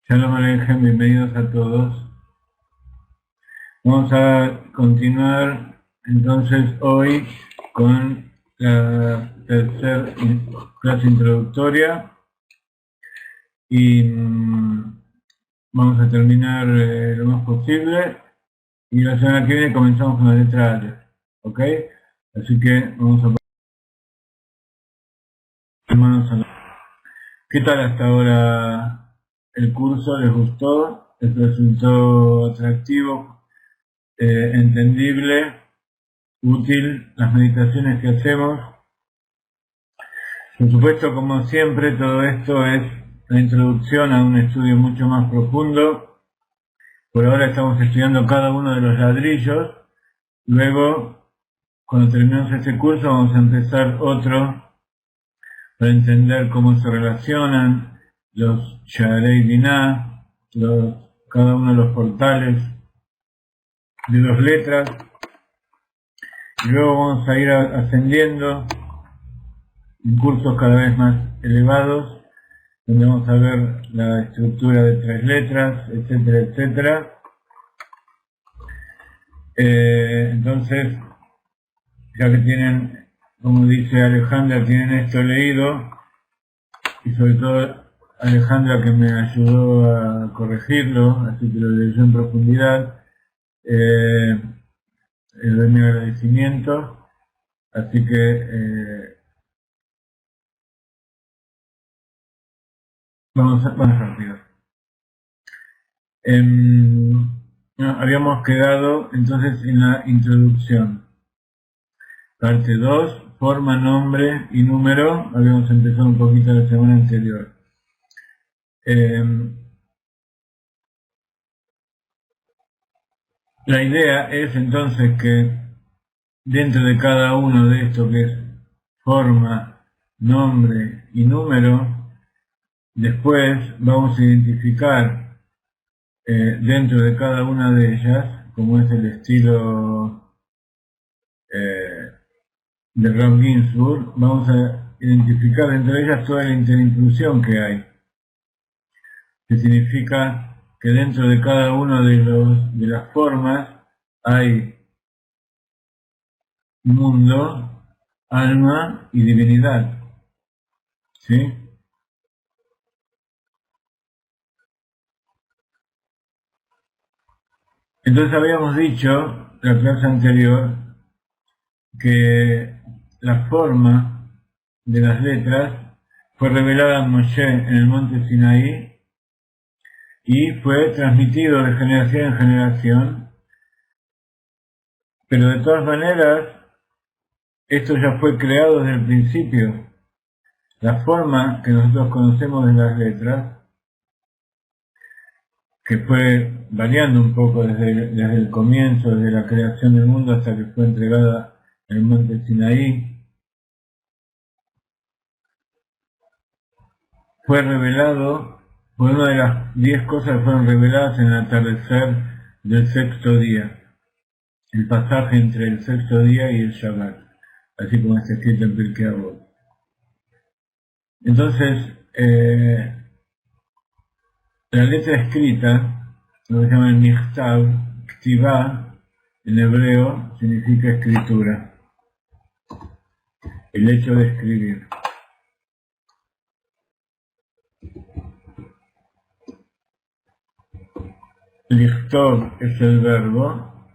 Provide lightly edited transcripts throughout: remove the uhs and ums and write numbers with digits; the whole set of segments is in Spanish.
Shalom Aleichem, bienvenidos a todos. Vamos a continuar entonces hoy con la tercera clase introductoria y vamos a terminar lo más posible y la semana que viene comenzamos con la letra A, ¿ok? Así que vamos a poner ¿Qué tal hasta ahora el curso? ¿Les gustó? ¿Les resultó atractivo? ¿Entendible? ¿Útil? ¿Las meditaciones que hacemos? Por supuesto, como siempre, todo esto es la introducción a un estudio mucho más profundo. Por ahora estamos estudiando cada uno de los ladrillos. Luego, cuando terminemos este curso, vamos a empezar otro para entender cómo se relacionan los Sha'arei Binah, cada uno de los portales de 2 letras. Y luego vamos a ir ascendiendo en cursos cada vez más elevados, donde vamos a ver la estructura de 3 letras, etcétera, etcétera. Entonces, ya que tienen, como dice Alejandra, tienen esto leído, y sobre todo Alejandra que me ayudó a corregirlo, así que lo leyó en profundidad, el de mi agradecimiento, así que vamos rápido. Habíamos quedado entonces en la introducción. Parte 2, forma, nombre y número. Habíamos empezado un poquito la semana anterior. La idea es entonces que dentro de cada uno de esto que es forma, nombre y número, después vamos a identificar dentro de cada una de ellas, como es el estilo de Rav Ginsburg, vamos a identificar dentro de ellas toda la interinclusión que hay, que significa que dentro de cada una de las formas hay mundo, alma y divinidad, ¿sí? Entonces habíamos dicho, la clase anterior, que la forma de las letras fue revelada a Moshe en el monte Sinaí y fue transmitido de generación en generación, pero de todas maneras esto ya fue creado desde el principio. La forma que nosotros conocemos de las letras, que fue variando un poco desde el comienzo, desde la creación del mundo hasta que fue entregada en el monte Sinaí, fue revelado por una de las 10 cosas que fueron reveladas en el atardecer del 6º día, el pasaje entre el 6º día y el Shabbat, así como está escrito en Pirkei Avot. Entonces, la letra escrita, lo que se llama el Michtav, Ktivá en hebreo significa escritura, el hecho de escribir. Lichtov es el verbo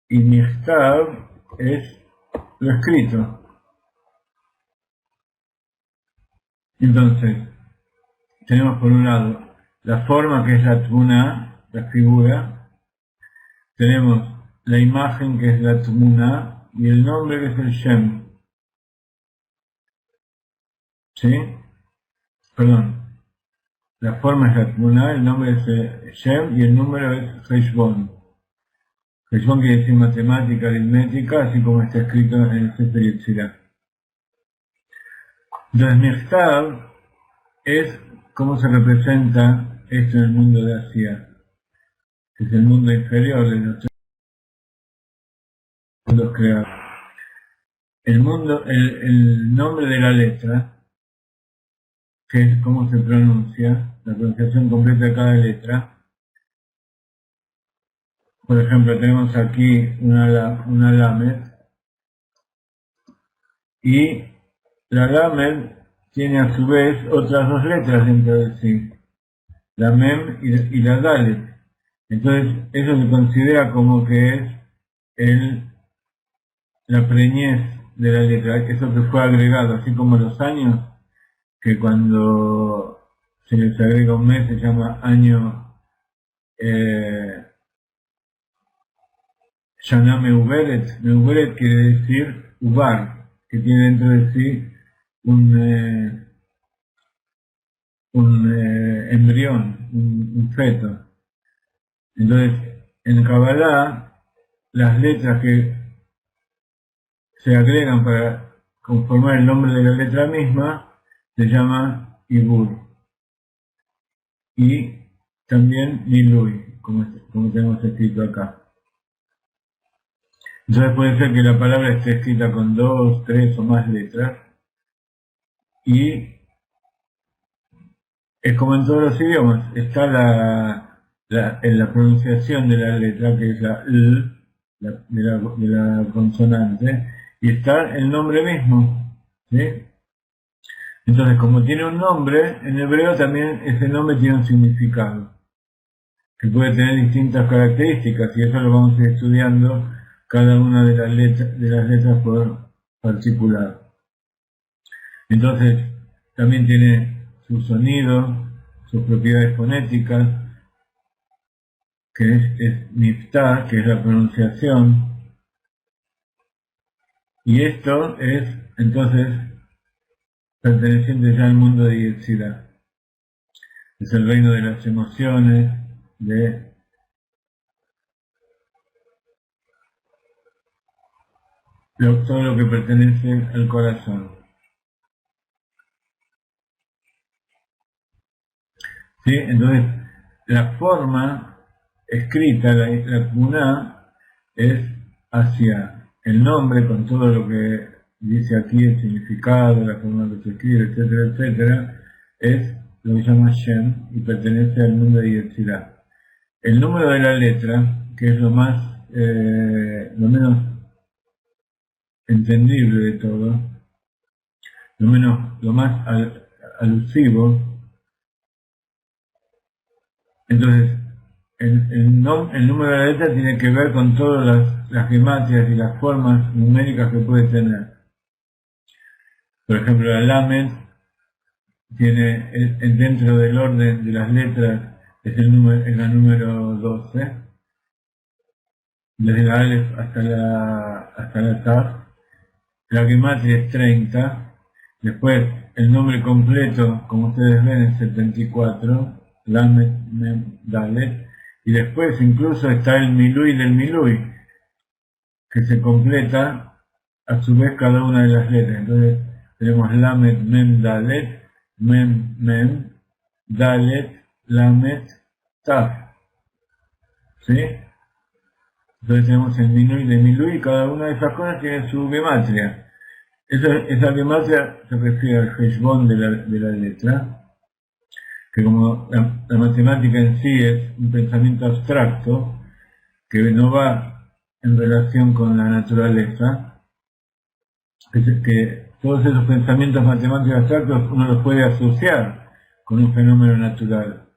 y Nichtav es lo escrito. Entonces, tenemos por un lado la forma que es la tmuna, la figura, tenemos la imagen que es la tmuna y el nombre que es el Shem. ¿Sí? Perdón. La forma es la tmuna, el nombre es Shem y el número es Heshbon. Heshbon quiere decir matemática, aritmética, así como está escrito en el Sefer Yetzirah. Entonces, Nichtav es cómo se representa esto en el mundo de Asia, que es el mundo inferior de los tres mundos creados. El nombre de la letra, que es cómo se pronuncia, la pronunciación completa de cada letra. Por ejemplo, tenemos aquí una lamed, y la lamed tiene a su vez otras dos letras dentro de sí, la mem y la dalet. Entonces, eso se considera como que es la preñez de la letra, eso que fue agregado, así como los años, que cuando se les agrega un mes se llama año Shana Meuberet. Meuberet quiere decir uvar, que tiene dentro de sí un embrión, un feto. Entonces, en Kabbalah, las letras que se agregan para conformar el nombre de la letra misma se llama Ibur. Y también Milui, como tenemos escrito acá. Entonces puede ser que la palabra esté escrita con 2, 3 o más letras. Y es como en todos los idiomas, está en la pronunciación de la letra, que es la L, de la consonante, y está el nombre mismo, ¿sí? Entonces, como tiene un nombre, en hebreo también ese nombre tiene un significado, que puede tener distintas características, y eso lo vamos a ir estudiando cada una de las letras por particular. Entonces, también tiene su sonido, sus propiedades fonéticas, que es Niftah, que es la pronunciación, y esto es, entonces, perteneciente ya al mundo de Yetzirah. Es el reino de las emociones, de todo lo que pertenece al corazón. ¿Sí? Entonces, la forma escrita, la Tmuná, es hacia el nombre, con todo lo que dice aquí, el significado, la forma que se escribe, etcétera, etcétera, es lo que se llama Shem y pertenece al mundo de Yetzirah. El número de la letra, que es lo menos entendible de todo, lo más alusivo. Entonces, el número de la letra tiene que ver con todas las gematrias y las formas numéricas que puede tener. Por ejemplo, la lamed tiene dentro del orden de las letras es la número 12, desde la alef hasta la taf. La gematria es 30, después el nombre completo, como ustedes ven, es 74, lamed, mem, dalet, y después incluso está el milui del milui, que se completa a su vez cada una de las letras. Entonces tenemos lamed, mem, dalet, mem, mem, dalet, lamed, taf. ¿Sí? Entonces tenemos el milui de milui y cada una de esas cosas tiene su gematria. Esa gematria se refiere al heshbon de la letra, que como la matemática en sí es un pensamiento abstracto, que no va en relación con la naturaleza, que todos esos pensamientos matemáticos abstractos uno los puede asociar con un fenómeno natural.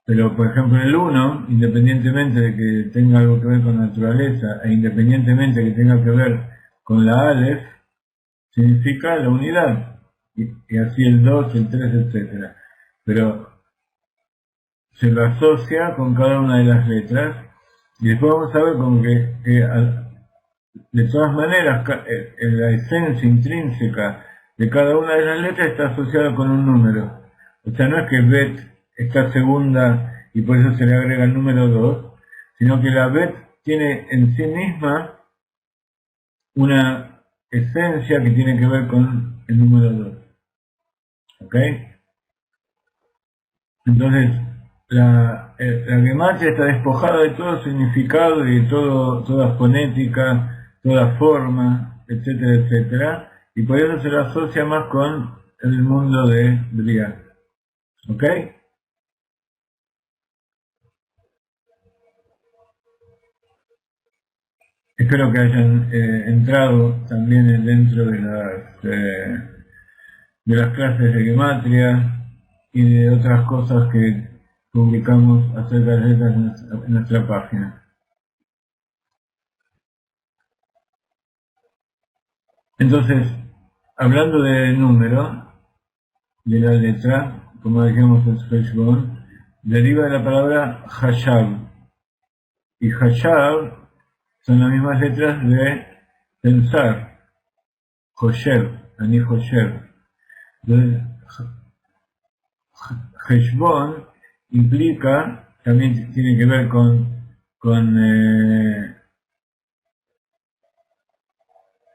Pero, por ejemplo, el 1, independientemente de que tenga algo que ver con la naturaleza e independientemente de que tenga que ver con la Aleph, significa la unidad. Y así el 2, el 3, etc. Pero se lo asocia con cada una de las letras y después vamos a ver como que de todas maneras la esencia intrínseca de cada una de las letras está asociada con un número. O sea, no es que Bet está segunda y por eso se le agrega el número 2, sino que la Bet tiene en sí misma una esencia que tiene que ver con el número 2. ¿Ok? Entonces, la gematria está despojada de todo significado y de toda fonética, toda forma, etcétera, etcétera, y por eso se la asocia más con el mundo de Briah. ¿Ok? Espero que hayan entrado también dentro de las clases de gematria y de otras cosas que publicamos acerca de letras en nuestra página. Entonces, hablando de número, de la letra, como dijimos en Feshbon, deriva de la palabra Hashab. Y Hashab son las mismas letras de pensar, Hoshev, Ani Hoshev. Entonces, Heshbon implica, también tiene que ver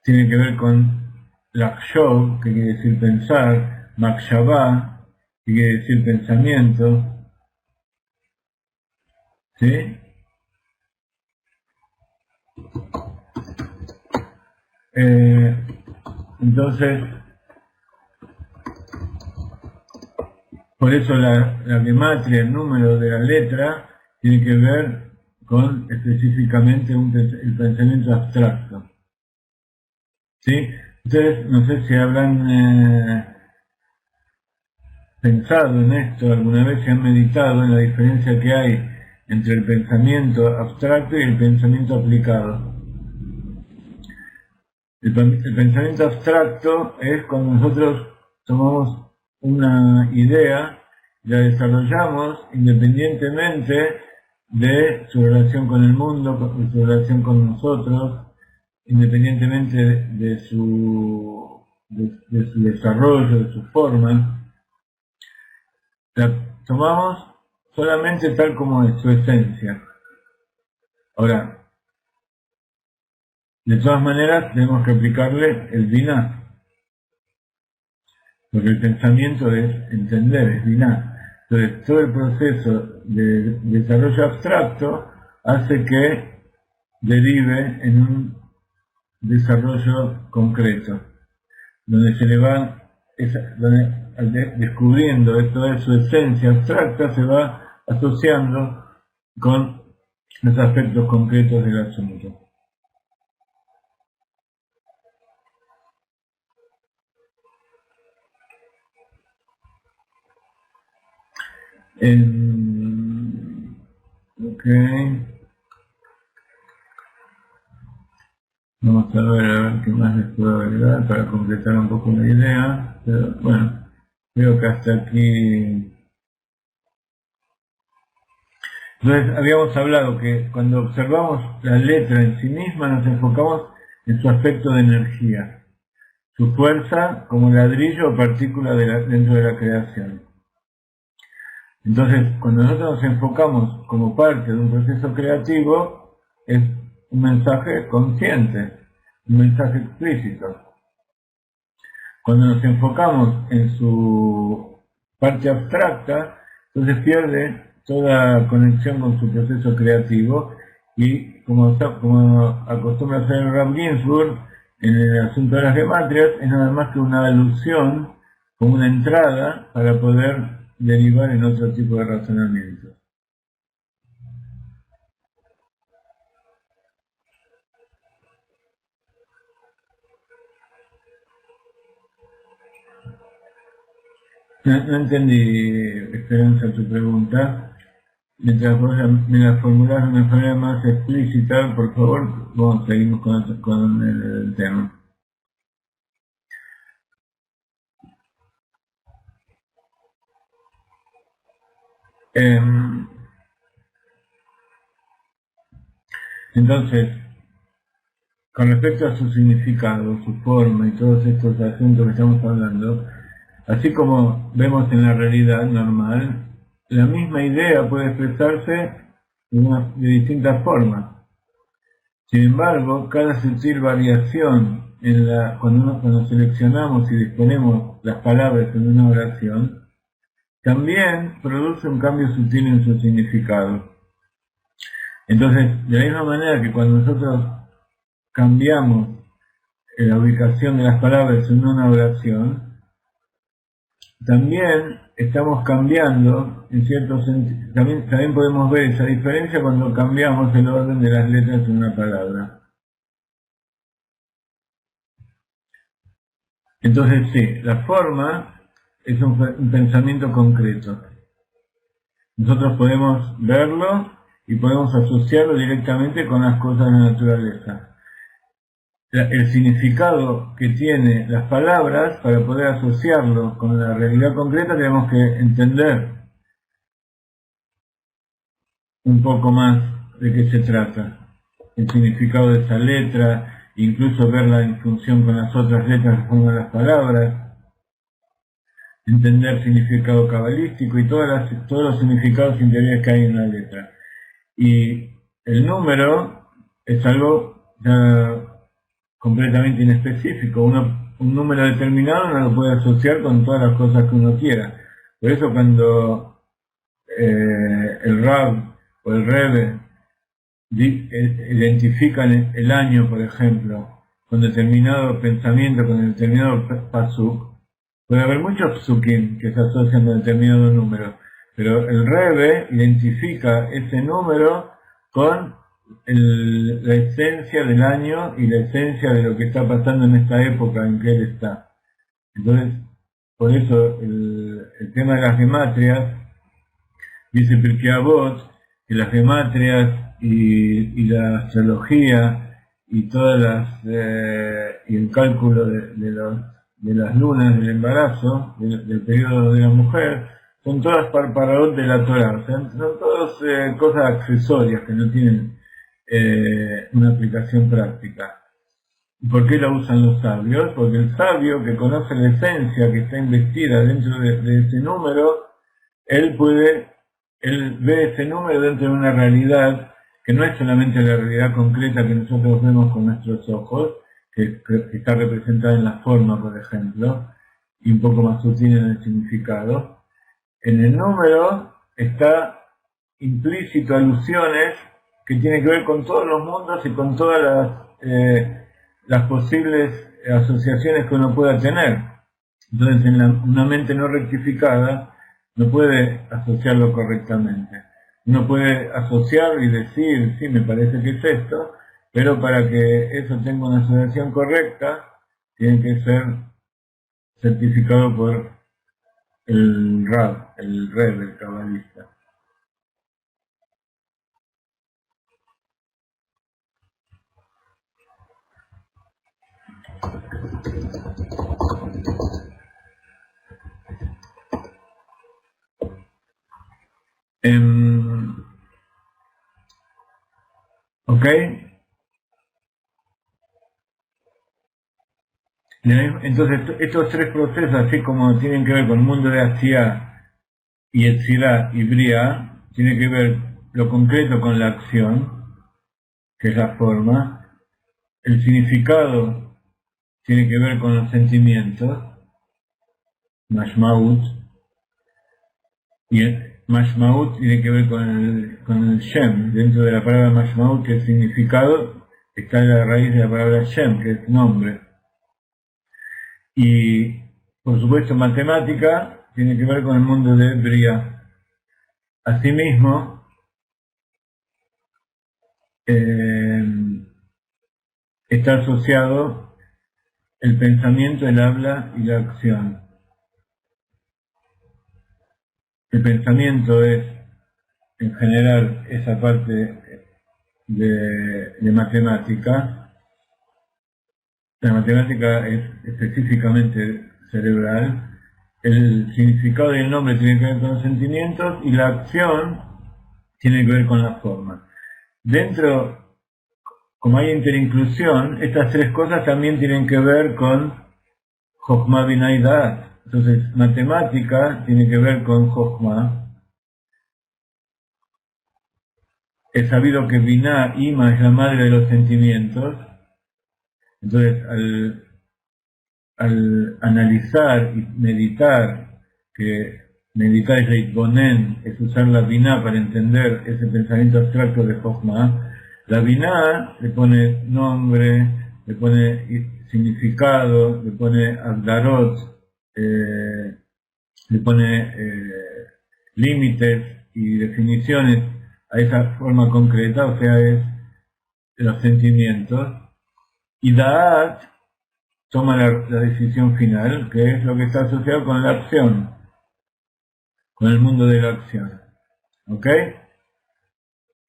tiene que ver con Lachshov, que quiere decir pensar, Makshavah, que quiere decir pensamiento, ¿sí? Entonces, por eso la gematria, el número de la letra, tiene que ver con específicamente el pensamiento abstracto. ¿Sí? Ustedes no sé si habrán pensado en esto alguna vez, si han meditado en la diferencia que hay entre el pensamiento abstracto y el pensamiento aplicado. El pensamiento abstracto es cuando nosotros tomamos una idea y la desarrollamos independientemente de su relación con el mundo, de su relación con nosotros, independientemente de su desarrollo, de su forma. La tomamos solamente tal como es, su esencia. Ahora, de todas maneras, tenemos que aplicarle el biná, porque el pensamiento es entender, es biná. Entonces, todo el proceso de desarrollo abstracto hace que derive en un desarrollo concreto, donde se le va, descubriendo esto de su esencia abstracta, se va asociando con los aspectos concretos del asunto. Ok. Vamos a ver qué más les puedo agregar para completar un poco la idea. Pero bueno, creo que hasta aquí. Entonces, habíamos hablado que cuando observamos la letra en sí misma nos enfocamos en su aspecto de energía, su fuerza como ladrillo o partícula dentro de la creación. Entonces, cuando nosotros nos enfocamos como parte de un proceso creativo, es un mensaje consciente, un mensaje explícito. Cuando nos enfocamos en su parte abstracta, entonces pierde toda conexión con su proceso creativo y como acostumbra hacer Rav Ginsburg en el asunto de las gematrias, es nada más que una alusión, como una entrada para poder derivar en otro tipo de razonamiento. No entendí, Esperanza, tu pregunta. Mientras vos me la formulás de una manera más explícita, por favor, seguimos con el tema. Entonces, con respecto a su significado, su forma y todos estos asuntos que estamos hablando, así como vemos en la realidad normal, la misma idea puede expresarse de distintas formas. Sin embargo, cada sutil variación cuando seleccionamos y disponemos las palabras en una oración, también produce un cambio sutil en su significado. Entonces, de la misma manera que cuando nosotros cambiamos la ubicación de las palabras en una oración, también estamos cambiando, en cierto sentido, también podemos ver esa diferencia cuando cambiamos el orden de las letras en una palabra. Entonces sí, la forma es un pensamiento concreto. Nosotros podemos verlo y podemos asociarlo directamente con las cosas de la naturaleza. El significado que tienen las palabras, para poder asociarlo con la realidad concreta, tenemos que entender un poco más de qué se trata, el significado de esa letra, incluso verla en función con las otras letras que forman las palabras, entender significado cabalístico y todos los significados interiores que hay en la letra. Y el número es algo ya completamente inespecífico. Un número determinado no lo puede asociar con todas las cosas que uno quiera. Por eso cuando el Rab o el Rebbe identifican el año, por ejemplo, con determinado pensamiento, con determinado pasuk, puede haber muchos psukim que se asocian con determinado número, pero el Rebbe identifica ese número con la esencia del año y la esencia de lo que está pasando en esta época en que él está. Entonces, por eso el tema de las gematrias, dice Pirkei Avot, que las gematrias y la astrología y y el cálculo de las lunas del embarazo, del periodo de la mujer, son todas parparot de la Torah, o sea, son todas cosas accesorias que no tienen una aplicación práctica. ¿Por qué la usan los sabios? Porque el sabio que conoce la esencia que está investida dentro de ese número, él ve ese número dentro de una realidad que no es solamente la realidad concreta que nosotros vemos con nuestros ojos, que está representada en la forma, por ejemplo, y un poco más sutil en el significado. En el número está implícito alusiones que tienen que ver con todos los mundos y con todas las posibles asociaciones que uno pueda tener. Entonces, una mente no rectificada no puede asociarlo correctamente. Uno puede asociar y decir, sí, me parece que es esto, pero para que eso tenga una asociación correcta, tiene que ser certificado por el Rab, el Rebbe, el cabalista. ¿Ok? Entonces, estos tres procesos, así como tienen que ver con el mundo de Asiá y Etzirá y Briá, tiene que ver lo concreto con la acción, que es la forma, el significado tiene que ver con los sentimientos, Mashmaut, y el Mashmaut tiene que ver con el Shem. Dentro de la palabra Mashmaut, que es significado, está la raíz de la palabra Shem, que es nombre. Y, por supuesto, matemática tiene que ver con el mundo de Briá. Asimismo, está asociado el pensamiento, el habla y la acción. el pensamiento es, en general, esa parte de matemática. La matemática es específicamente cerebral. El significado y el nombre tienen que ver con los sentimientos y la acción tiene que ver con la forma. Dentro, como hay interinclusión, estas tres cosas también tienen que ver con Jochma, Binah y Da'at. Entonces, matemática tiene que ver con Jochma. Es sabido que Binah, Ima, es la madre de los sentimientos. Entonces, al analizar y meditar, que meditar es Leitbonen, es usar la Binah para entender ese pensamiento abstracto de Jochma, la Binah le pone nombre, le pone significado, le pone Agdarot, le pone límites y definiciones a esa forma concreta, o sea, es los sentimientos, y Da'at toma la decisión final, que es lo que está asociado con la acción, con el mundo de la acción. ¿Ok?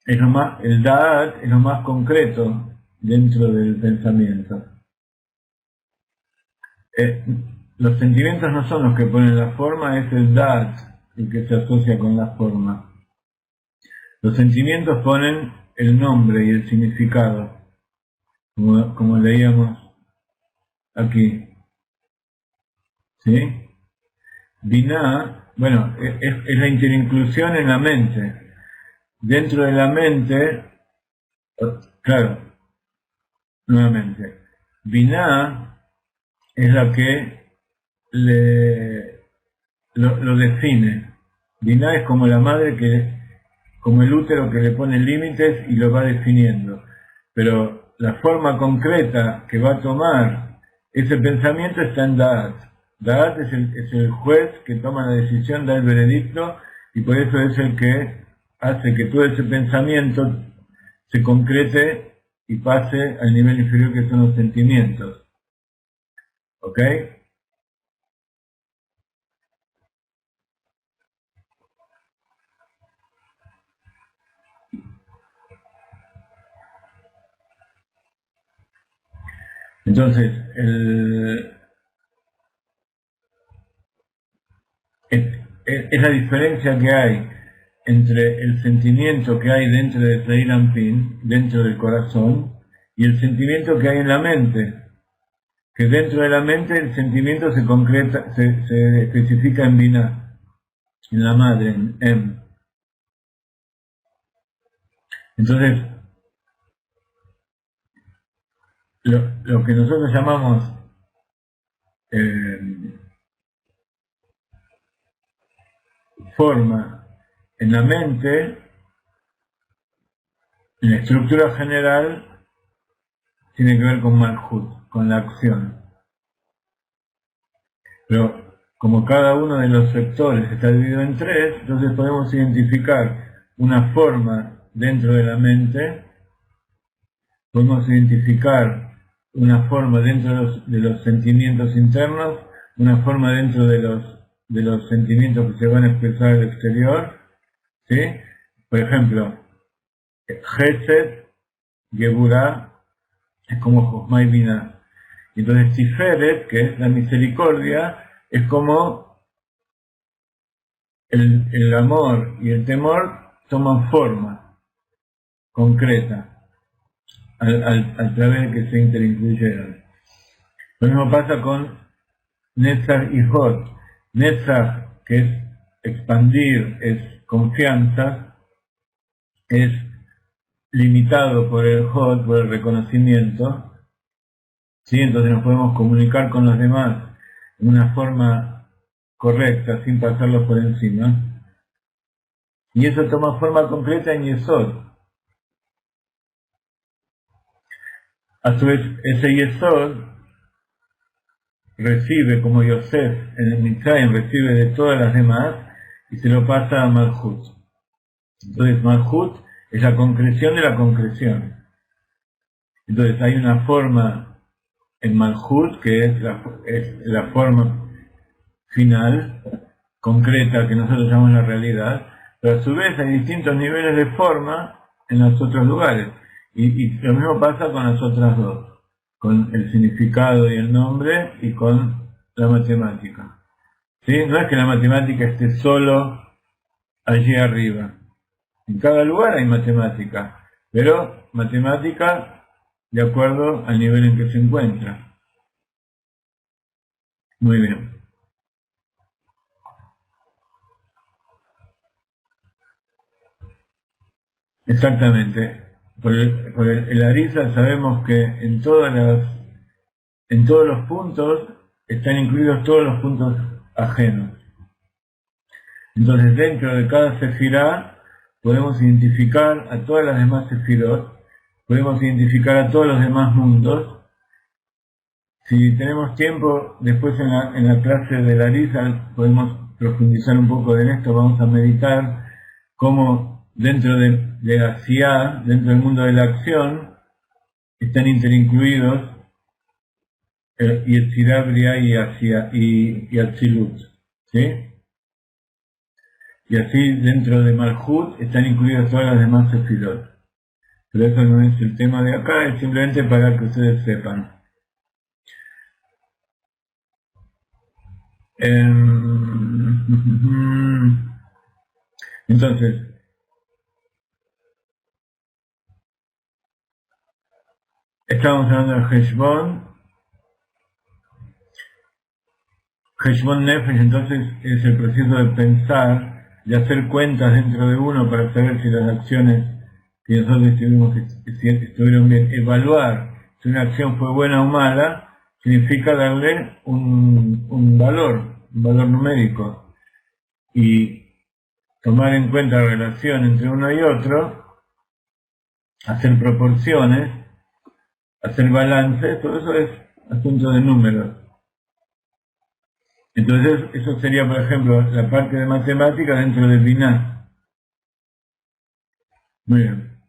El Da'at es lo más concreto dentro del pensamiento. Los sentimientos no son los que ponen la forma, es el Da'at el que se asocia con la forma. Los sentimientos ponen el nombre y el significado, como leíamos aquí. ¿Sí? Binah, bueno, es la interinclusión en la mente. Dentro de la mente, claro, nuevamente, Binah es la que lo define. Binah es como la madre como el útero que le pone límites y lo va definiendo. Pero la forma concreta que va a tomar ese pensamiento está en Da'at. Da'at es el juez que toma la decisión, da el veredicto, y por eso es el que hace que todo ese pensamiento se concrete y pase al nivel inferior que son los sentimientos. ¿Ok? Entonces, es la diferencia que hay entre el sentimiento que hay dentro de Zeir Anpin, dentro del corazón, y el sentimiento que hay en la mente. Que dentro de la mente el sentimiento se concreta, se especifica en Binah, en la madre, en Em. Entonces, lo que nosotros llamamos forma en la mente, en la estructura general, tiene que ver con Malhut, con la acción. Pero como cada uno de los sectores está dividido en tres, entonces podemos identificar una forma dentro de la mente, podemos identificar una forma dentro de los sentimientos internos, una forma dentro de los sentimientos que se van a expresar al exterior, ¿sí? Por ejemplo, Gesed, Geburah, es como Jochma y Binah. Entonces Tiferet, que es la misericordia, es como el amor y el temor toman forma concreta al través de que se interincluyeron. Lo mismo pasa con Netzach y Hod. Netzach, que es expandir, es confianza, es limitado por el Hod, por el reconocimiento, ¿sí? Entonces nos podemos comunicar con los demás de una forma correcta, sin pasarlos por encima. Y eso toma forma concreta en Yesod. A su vez, ese Yesod recibe, como Yosef en el Mitzrayim recibe de todas las demás, y se lo pasa a Malhut. Entonces Malhut es la concreción de la concreción. Entonces hay una forma en Malhut que es la forma final, concreta que nosotros llamamos la realidad, pero a su vez hay distintos niveles de forma en los otros lugares. Y lo mismo pasa con las otras dos, con el significado y el nombre y con la matemática. ¿Sí? No es que la matemática esté solo allí arriba. En cada lugar hay matemática, pero matemática de acuerdo al nivel en que se encuentra. Muy bien. Exactamente. Por el Arisa sabemos que en todos los puntos están incluidos todos los puntos ajenos. Entonces dentro de cada sefirá podemos identificar a todas las demás sefirot, podemos identificar a todos los demás mundos. Si tenemos tiempo, después en la clase de la Arisa podemos profundizar un poco en esto, vamos a meditar cómo dentro de la Siyá, dentro del mundo de la acción, están interincluidos Yetzirah, Briah y Atzilut, ¿sí? Y así dentro de Malhut están incluidas todas las demás sefirot. Pero eso no es el tema de acá, es simplemente para que ustedes sepan. Entonces, estábamos hablando de Heshbon Nefesh, entonces es el proceso de pensar, de hacer cuentas dentro de uno para saber si las acciones que nosotros estuvieron bien. Evaluar si una acción fue buena o mala significa darle un valor numérico, y tomar en cuenta la relación entre uno y otro, hacer proporciones, hacer balances, todo eso es asunto de números. Entonces, eso sería, por ejemplo, la parte de matemática dentro del Binah. Muy bien.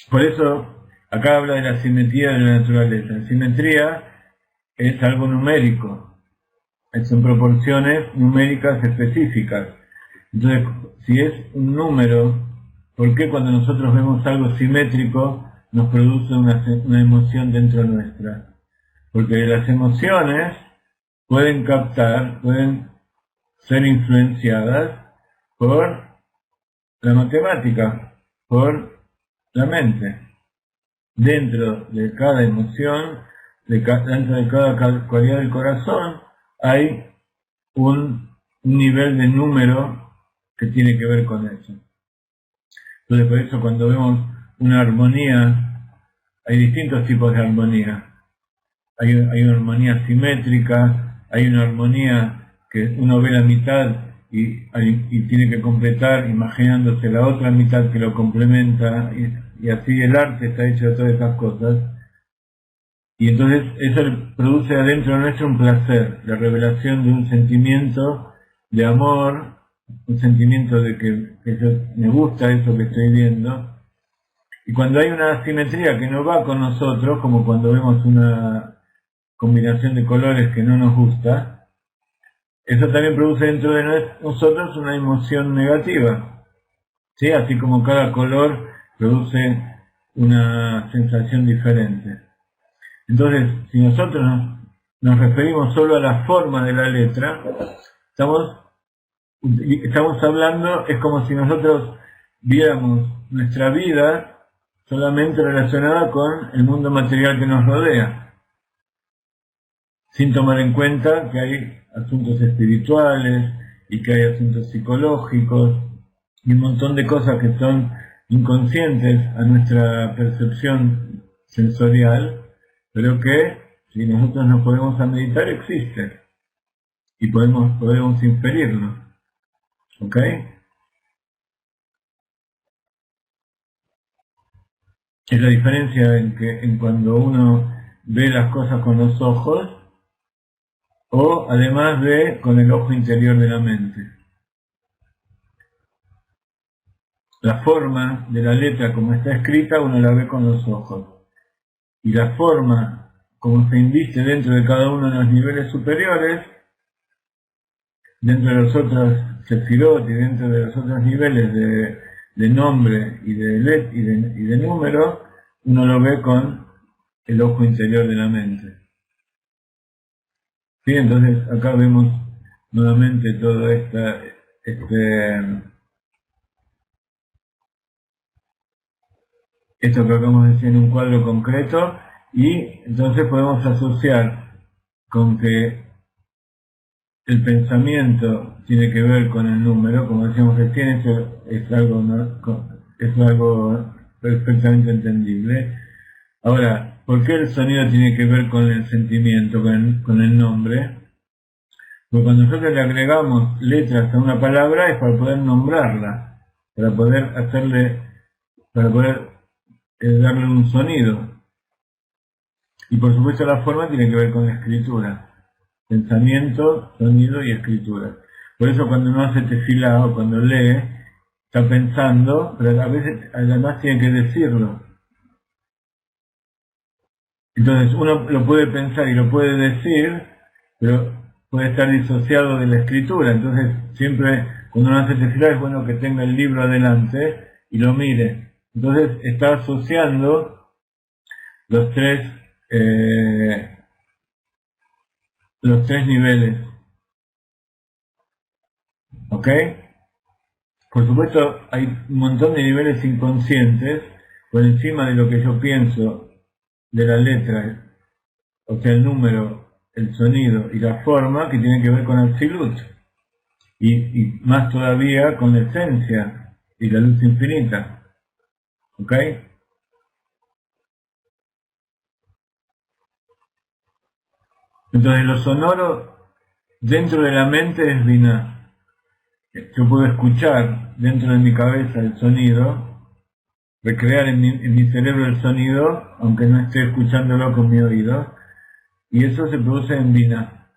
Por eso, acá habla de la simetría de la naturaleza. La simetría es algo numérico, son proporciones numéricas específicas. Entonces, si es un número, ¿por qué cuando nosotros vemos algo simétrico nos produce una emoción dentro nuestra? Porque las emociones pueden ser influenciadas por la matemática, por la mente. Dentro de cada emoción, dentro de cada cualidad del corazón, hay un nivel de número que tiene que ver con eso. Entonces, por eso cuando vemos una armonía, hay distintos tipos de armonía. Hay una armonía simétrica, hay una armonía que uno ve la mitad y tiene que completar imaginándose la otra mitad que lo complementa, y así el arte está hecho de todas esas cosas. Y entonces eso produce adentro nuestro un placer, la revelación de un sentimiento de amor, un sentimiento de que me gusta eso que estoy viendo. Y cuando hay una asimetría que no va con nosotros, como cuando vemos una combinación de colores que no nos gusta, eso también produce dentro de nosotros una emoción negativa, ¿sí? Así como cada color produce una sensación diferente. Entonces, si nosotros nos referimos solo a la forma de la letra, estamos hablando, es como si nosotros viéramos nuestra vida solamente relacionada con el mundo material que nos rodea, sin tomar en cuenta que hay asuntos espirituales y que hay asuntos psicológicos y un montón de cosas que son inconscientes a nuestra percepción sensorial, pero que si nosotros nos podemos a meditar existen y podemos inferirlo. ¿Ok? Es la diferencia en cuando uno ve las cosas con los ojos o además ve con el ojo interior de la mente. La forma de la letra como está escrita uno la ve con los ojos, y la forma como se inviste dentro de cada uno de los niveles superiores, dentro de los otros sefirot y dentro de los otros niveles de nombre y de número, uno lo ve con el ojo interior de la mente. ¿Sí? Entonces acá vemos nuevamente todo esto que acabamos de decir en un cuadro concreto, y entonces podemos asociar con que el pensamiento tiene que ver con el número, como decíamos recién, eso es algo, es algo perfectamente entendible. Ahora, ¿por qué el sonido tiene que ver con el sentimiento, con el nombre? Porque cuando nosotros le agregamos letras a una palabra es para poder nombrarla, para poder darle un sonido. Y por supuesto la forma tiene que ver con la escritura. Pensamiento, sonido y escritura. Por eso cuando uno hace tefilá o cuando lee, está pensando, pero a veces además tiene que decirlo. Entonces uno lo puede pensar y lo puede decir, pero puede estar disociado de la escritura. Entonces siempre cuando uno hace tefilá es bueno que tenga el libro adelante y lo mire. Entonces está asociando los tres niveles. ¿Ok? Por supuesto, hay un montón de niveles inconscientes por encima de lo que yo pienso de la letra, o sea, el número, el sonido y la forma que tienen que ver con Atzilut. Y más todavía con la esencia y la luz infinita. ¿Ok? Entonces, lo sonoro dentro de la mente es Binah. Yo puedo escuchar dentro de mi cabeza el sonido, recrear en mi cerebro el sonido, aunque no esté escuchándolo con mi oído, y eso se produce en Binah.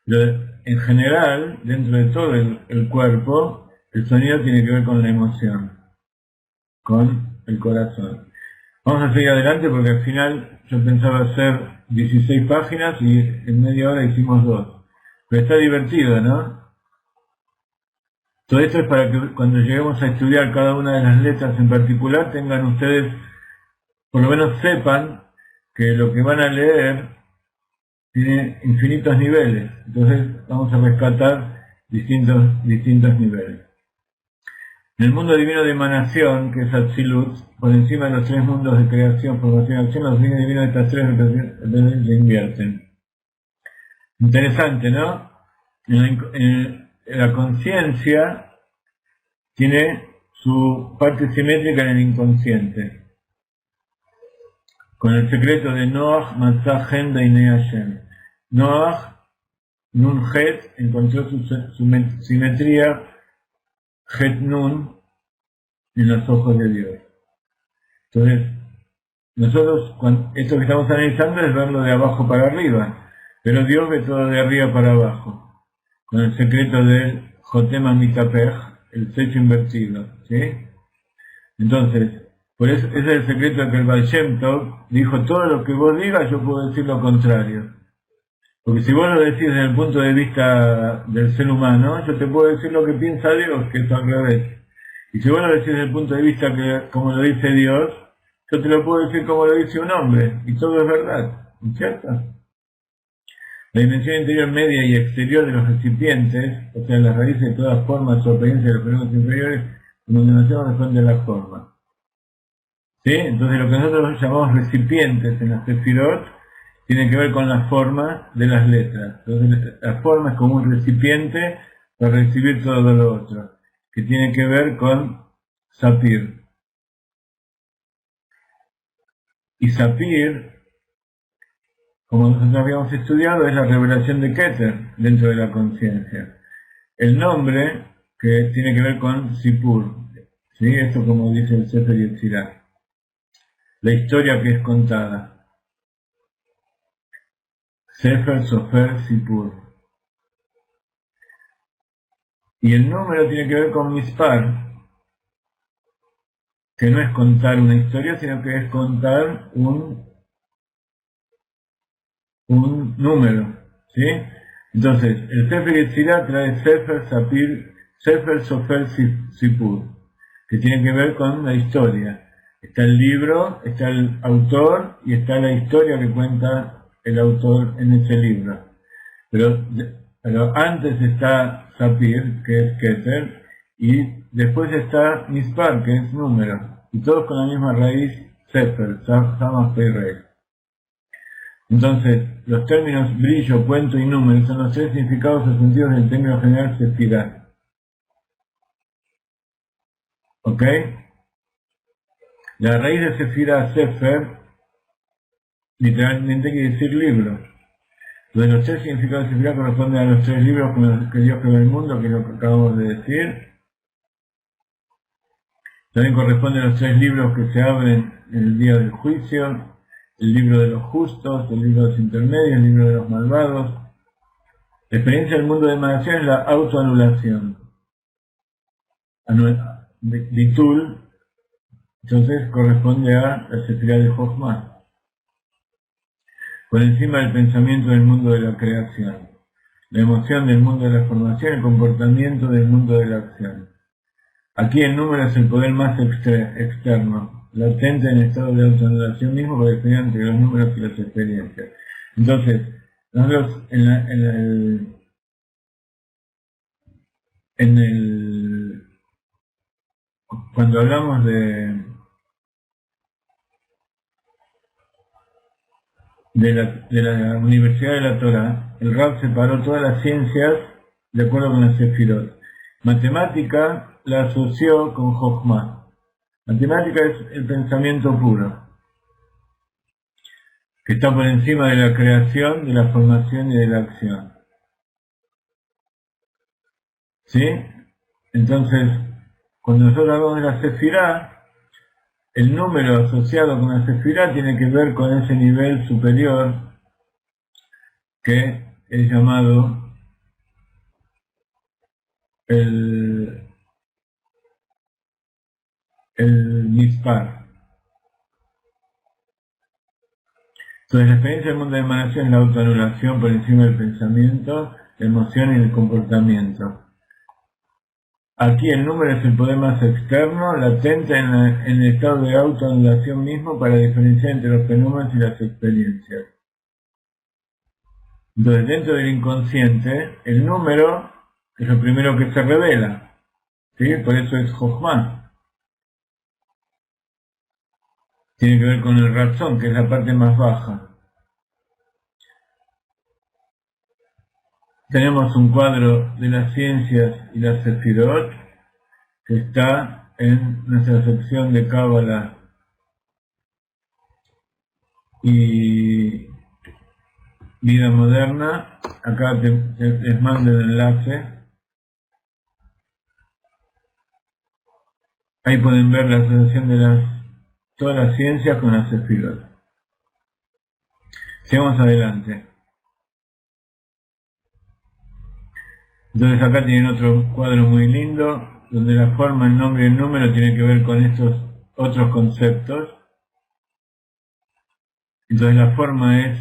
Pero en general, dentro de todo el cuerpo, el sonido tiene que ver con la emoción, con el corazón. Vamos a seguir adelante porque al final yo pensaba hacer 16 páginas y en media hora hicimos 2. Pero está divertido, ¿no? Todo esto es para que cuando lleguemos a estudiar cada una de las letras en particular tengan ustedes, por lo menos sepan que lo que van a leer tiene infinitos niveles. Entonces vamos a rescatar distintos niveles. En el mundo divino de emanación, que es Atzilut, por encima de los tres mundos de creación, formación y acción, los fines divinos de estas tres representaciones se invierten. Interesante, ¿no? En la conciencia tiene su parte simétrica en el inconsciente, con el secreto de Noach Matzah Hen Beinei Hashem. Noach, Nun Het, encontró su simetría Het Nun en los ojos de Dios. Entonces, nosotros, esto que estamos analizando es verlo de abajo para arriba, pero Dios ve todo de arriba para abajo, con el secreto del Jotema Mitapej, el techo invertido, ¿sí? Entonces, por eso ese es el secreto de que el Baal Shem Tov dijo: todo lo que vos digas yo puedo decir lo contrario. Porque si vos lo decís desde el punto de vista del ser humano, yo te puedo decir lo que piensa Dios, que es al revés. Y si vos lo decís desde el punto de vista que, como lo dice Dios, yo te lo puedo decir como lo dice un hombre, y todo es verdad, ¿no es cierto? La dimensión interior media y exterior de los recipientes, o sea, las raíces de todas formas o apariencias de los fenómenos inferiores, como demasiado responde a la forma. ¿Sí? Entonces lo que nosotros llamamos recipientes en las Sefirot tiene que ver con la forma de las letras. Entonces la forma es como un recipiente para recibir todo lo otro, que tiene que ver con Sapir. Y Sapir, como nosotros habíamos estudiado, es la revelación de Keter dentro de la conciencia. El nombre que tiene que ver con Sipur, ¿sí? Esto como dice el Sefer Yetzirah, la historia que es contada. Sefer, Sofer, Sipur. Y el número tiene que ver con Mispar, que no es contar una historia, sino que es contar un un número, ¿sí? Entonces, el Sefer Yetzirah trae Sefer, Sapir, Sefer, Sofer, Sipur, que tiene que ver con la historia. Está el libro, está el autor y está la historia que cuenta el autor en ese libro. Pero antes está Sapir, que es Keter, y después está Mispar, que es número, y todos con la misma raíz Sefer, Samach Pei. Entonces, los términos brillo, cuento y número son los tres significados o sentidos del término general Sefirah. ¿Ok? La raíz de Sefirah, Sefer, literalmente quiere decir libro. Entonces, los tres significados de Sefirah corresponden a los tres libros con los que Dios creó el mundo, que es lo que acabamos de decir. También corresponden a los tres libros que se abren en el día del juicio: el libro de los justos, el libro de los intermedios, el libro de los malvados. La experiencia del mundo de emanación es la autoanulación. Bitul, entonces corresponde a la Sefirah de Jochma, por encima del pensamiento del mundo de la creación, la emoción del mundo de la formación, el comportamiento del mundo de la acción. Aquí el número es el poder más externo, latente en estado de autoanulación mismo, por diferencia entre los números y las experiencias. Entonces, nosotros cuando hablamos de la Universidad de la Torah, el Rab separó todas las ciencias de acuerdo con las Sefirot. Matemática la asoció con Jochma. Matemática es el pensamiento puro, que está por encima de la creación, de la formación y de la acción. ¿Sí? Entonces, cuando nosotros hablamos de la Sefirah, el número asociado con la Sefirah tiene que ver con ese nivel superior que es llamado el Mispar. Entonces, la experiencia del mundo de emanación es la autoanulación por encima del pensamiento, la emoción y el comportamiento. Aquí el número es el poder más externo, latente en el estado de autoanulación mismo, para diferenciar entre los fenómenos y las experiencias. Entonces, dentro del inconsciente, el número es lo primero que se revela, ¿sí? Por eso es Jochma. Tiene que ver con el razón, que es la parte más baja. Tenemos un cuadro de las ciencias y las Sefirot que está en nuestra sección de Cábala y vida moderna. Acá les mando el enlace. Ahí pueden ver la asociación de todas las ciencias con las Sefirot. Sigamos adelante. Entonces acá tienen otro cuadro muy lindo, donde la forma, el nombre y el número tienen que ver con estos otros conceptos. Entonces la forma es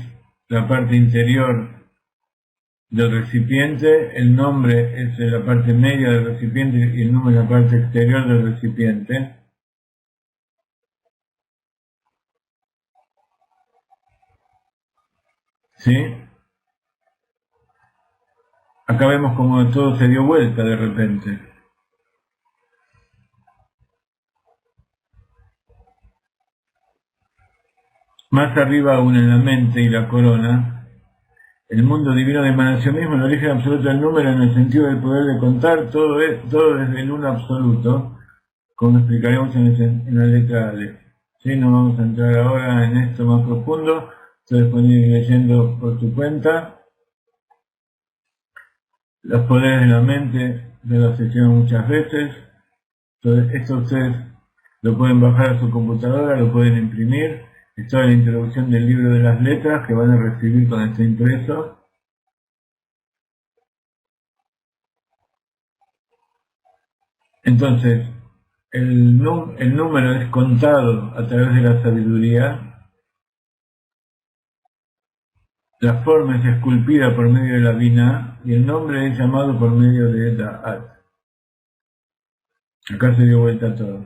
la parte interior del recipiente, el nombre es la parte media del recipiente y el número es la parte exterior del recipiente. ¿Sí? Acá vemos como todo se dio vuelta de repente. Más arriba aún en la mente y la corona, el mundo divino de emanación mismo, el origen absoluto del número en el sentido del poder de contar, todo desde el uno absoluto, como explicaremos en la letra Ale. ¿Sí? No vamos a entrar ahora en esto más profundo, ustedes pueden ir leyendo por tu cuenta. Los poderes de la mente, ya lo hicieron muchas veces. Entonces, esto ustedes lo pueden bajar a su computadora, lo pueden imprimir. Está en la introducción del libro de las letras que van a recibir cuando esté impreso. Entonces, el número es contado a través de la sabiduría. la forma es esculpida por medio de la Binah y el nombre es llamado por medio de Da'at. Acá se dio vuelta todo.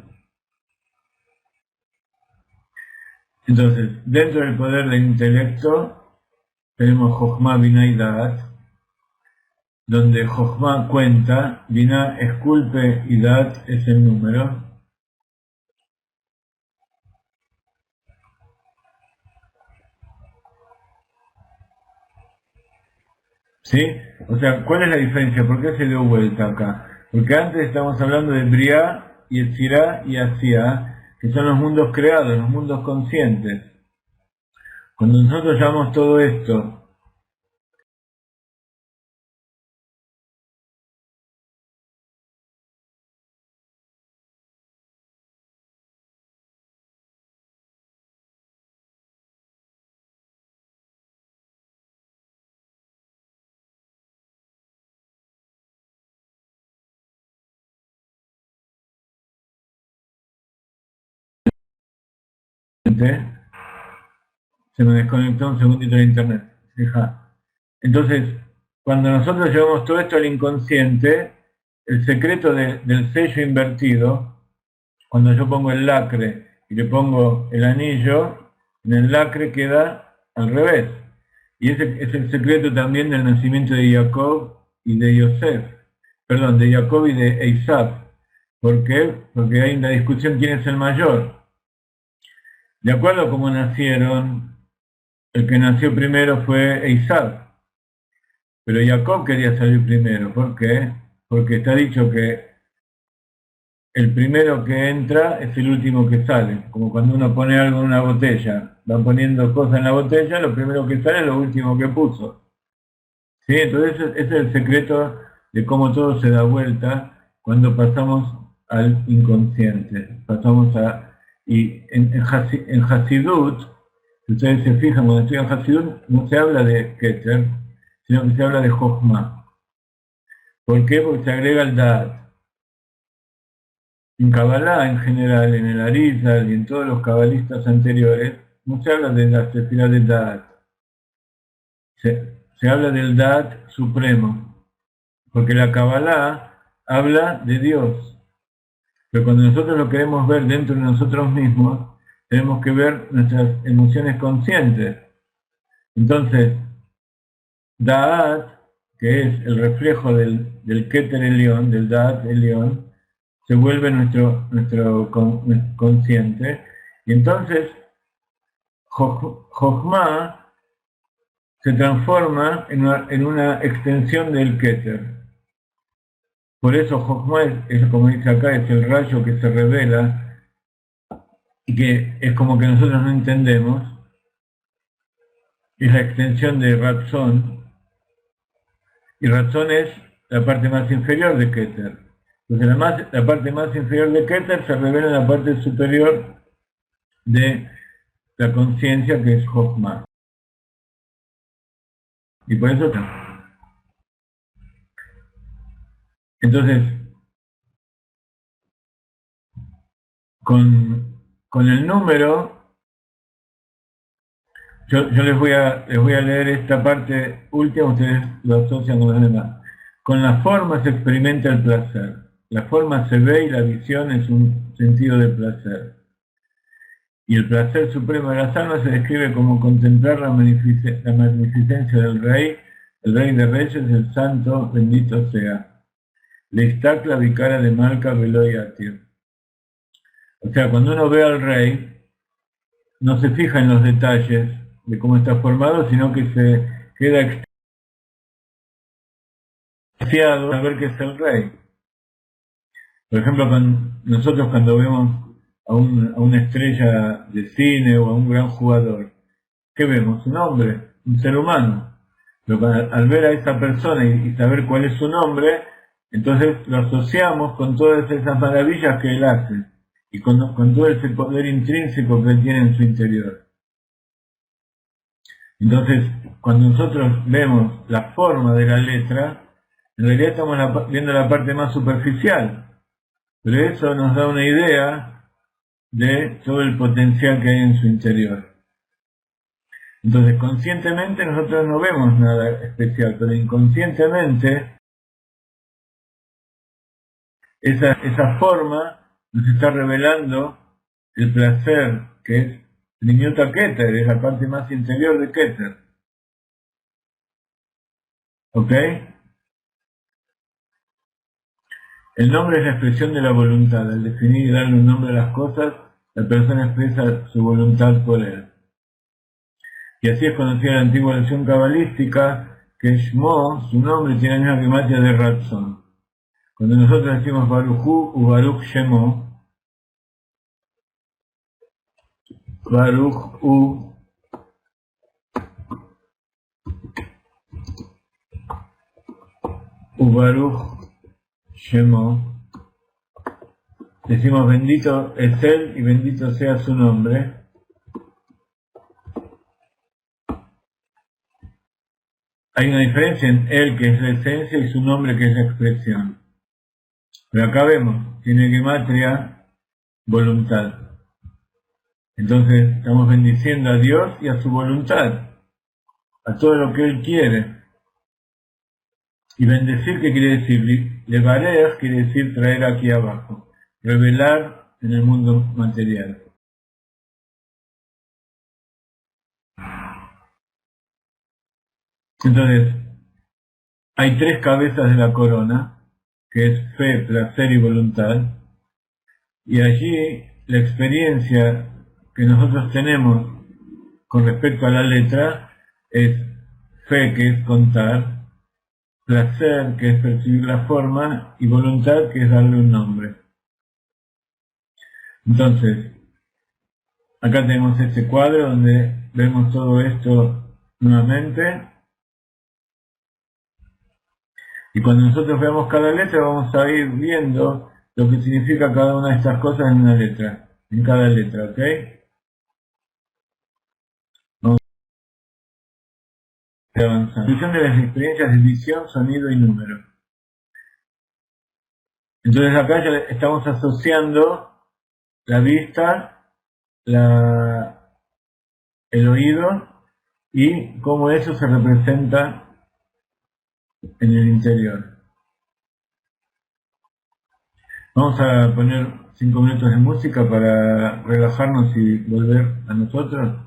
Entonces, dentro del poder del intelecto tenemos Jochma, Binah y Da'at, donde Jochma cuenta, Binah esculpe y Da'at es el número. ¿Sí? O sea, ¿cuál es la diferencia? ¿Por qué se dio vuelta acá? Porque antes estamos hablando de Briá, Yetzirá y Asiá, que son los mundos creados, los mundos conscientes. Cuando nosotros llamamos todo esto se me desconectó un segundito de internet. Fija. Entonces, cuando nosotros llevamos todo esto al inconsciente, el secreto del sello invertido, cuando yo pongo el lacre y le pongo el anillo, en el lacre queda al revés. Y ese es el secreto también del nacimiento de Jacob y de Yosef. Perdón, de Jacob y de Esaú. ¿Por qué? Porque hay una discusión quién es el mayor. De acuerdo a cómo nacieron, el que nació primero fue Esaú. Pero Jacob quería salir primero. ¿Por qué? Porque está dicho que el primero que entra es el último que sale. Como cuando uno pone algo en una botella. Va poniendo cosas en la botella, lo primero que sale es lo último que puso. ¿Sí? Entonces ese es el secreto de cómo todo se da vuelta cuando pasamos al inconsciente. Pasamos a... Y en Hasidut, si ustedes se fijan, cuando estudian Hasidut, no se habla de Keter, sino que se habla de Jochma. ¿Por qué? Porque se agrega el Da'at. En Kabbalah en general, en el Arizal y en todos los cabalistas anteriores, no se habla de la sefirá del Da'at. Se habla del Da'at supremo, porque la Kabbalah habla de Dios. Pero cuando nosotros lo queremos ver dentro de nosotros mismos, tenemos que ver nuestras emociones conscientes. Entonces, Da'at, que es el reflejo del Keter Elión, del Da'at Elión, se vuelve nuestro consciente. Y entonces, Jochma se transforma en una extensión del Keter. Por eso Jochma es, como dice acá, es el rayo que se revela y que es como que nosotros no entendemos. Es la extensión de Ratzon. Y Ratzon es la parte más inferior de Keter. Entonces la parte más inferior de Keter se revela en la parte superior de la conciencia, que es Jochma. Y por eso... Entonces, con el número, yo les voy a leer esta parte última, ustedes lo asocian con los demás. Con la forma se experimenta el placer. La forma se ve y la visión es un sentido de placer. Y el placer supremo de las almas se describe como contemplar la magnificencia del Rey, el Rey de Reyes, el Santo, bendito sea. Leistacla vicara de Malca Veloy Atir. O sea, cuando uno ve al Rey, no se fija en los detalles de cómo está formado, sino que se queda extasiado a ver qué es el Rey. Por ejemplo, nosotros cuando vemos a una estrella de cine o a un gran jugador, ¿qué vemos? Un hombre, un ser humano. Pero al ver a esa persona y saber cuál es su nombre, entonces lo asociamos con todas esas maravillas que él hace y con todo ese poder intrínseco que él tiene en su interior. Entonces, cuando nosotros vemos la forma de la letra, en realidad estamos viendo la parte más superficial, pero eso nos da una idea de todo el potencial que hay en su interior. Entonces, conscientemente nosotros no vemos nada especial, pero inconscientemente esa forma nos está revelando el placer que es Niñuta Keter, es la parte más interior de Keter. ¿Ok? El nombre es la expresión de la voluntad. Al definir y darle un nombre a las cosas, la persona expresa su voluntad por él. Y así es conocida la antigua lección cabalística, que Shmo, su nombre, tiene la misma primatia de Ratzon. Cuando nosotros decimos Baruchu u Baruch Shemo, Baruch u Baruch Shemo, decimos bendito es él y bendito sea su nombre. Hay una diferencia en él, que es la esencia, y su nombre, que es la expresión. Pero acá vemos, tiene gematria, voluntad. Entonces estamos bendiciendo a Dios y a su voluntad, a todo lo que Él quiere. Y bendecir, ¿qué quiere decir? Levareach quiere decir traer aquí abajo, revelar en el mundo material. Entonces, hay tres cabezas de la corona, que es fe, placer y voluntad, y allí la experiencia que nosotros tenemos con respecto a la letra es fe, que es contar, placer, que es percibir la forma, y voluntad, que es darle un nombre. Entonces, acá tenemos este cuadro donde vemos todo esto nuevamente. Y cuando nosotros veamos cada letra vamos a ir viendo lo que significa cada una de estas cosas en una letra, en cada letra, ¿ok? Vamos a ir avanzando. Descripción de las experiencias de visión, sonido y número. Entonces acá ya estamos asociando la vista, el oído y cómo eso se representa en el interior. Vamos a poner 5 minutos de música para relajarnos y volver a nosotros.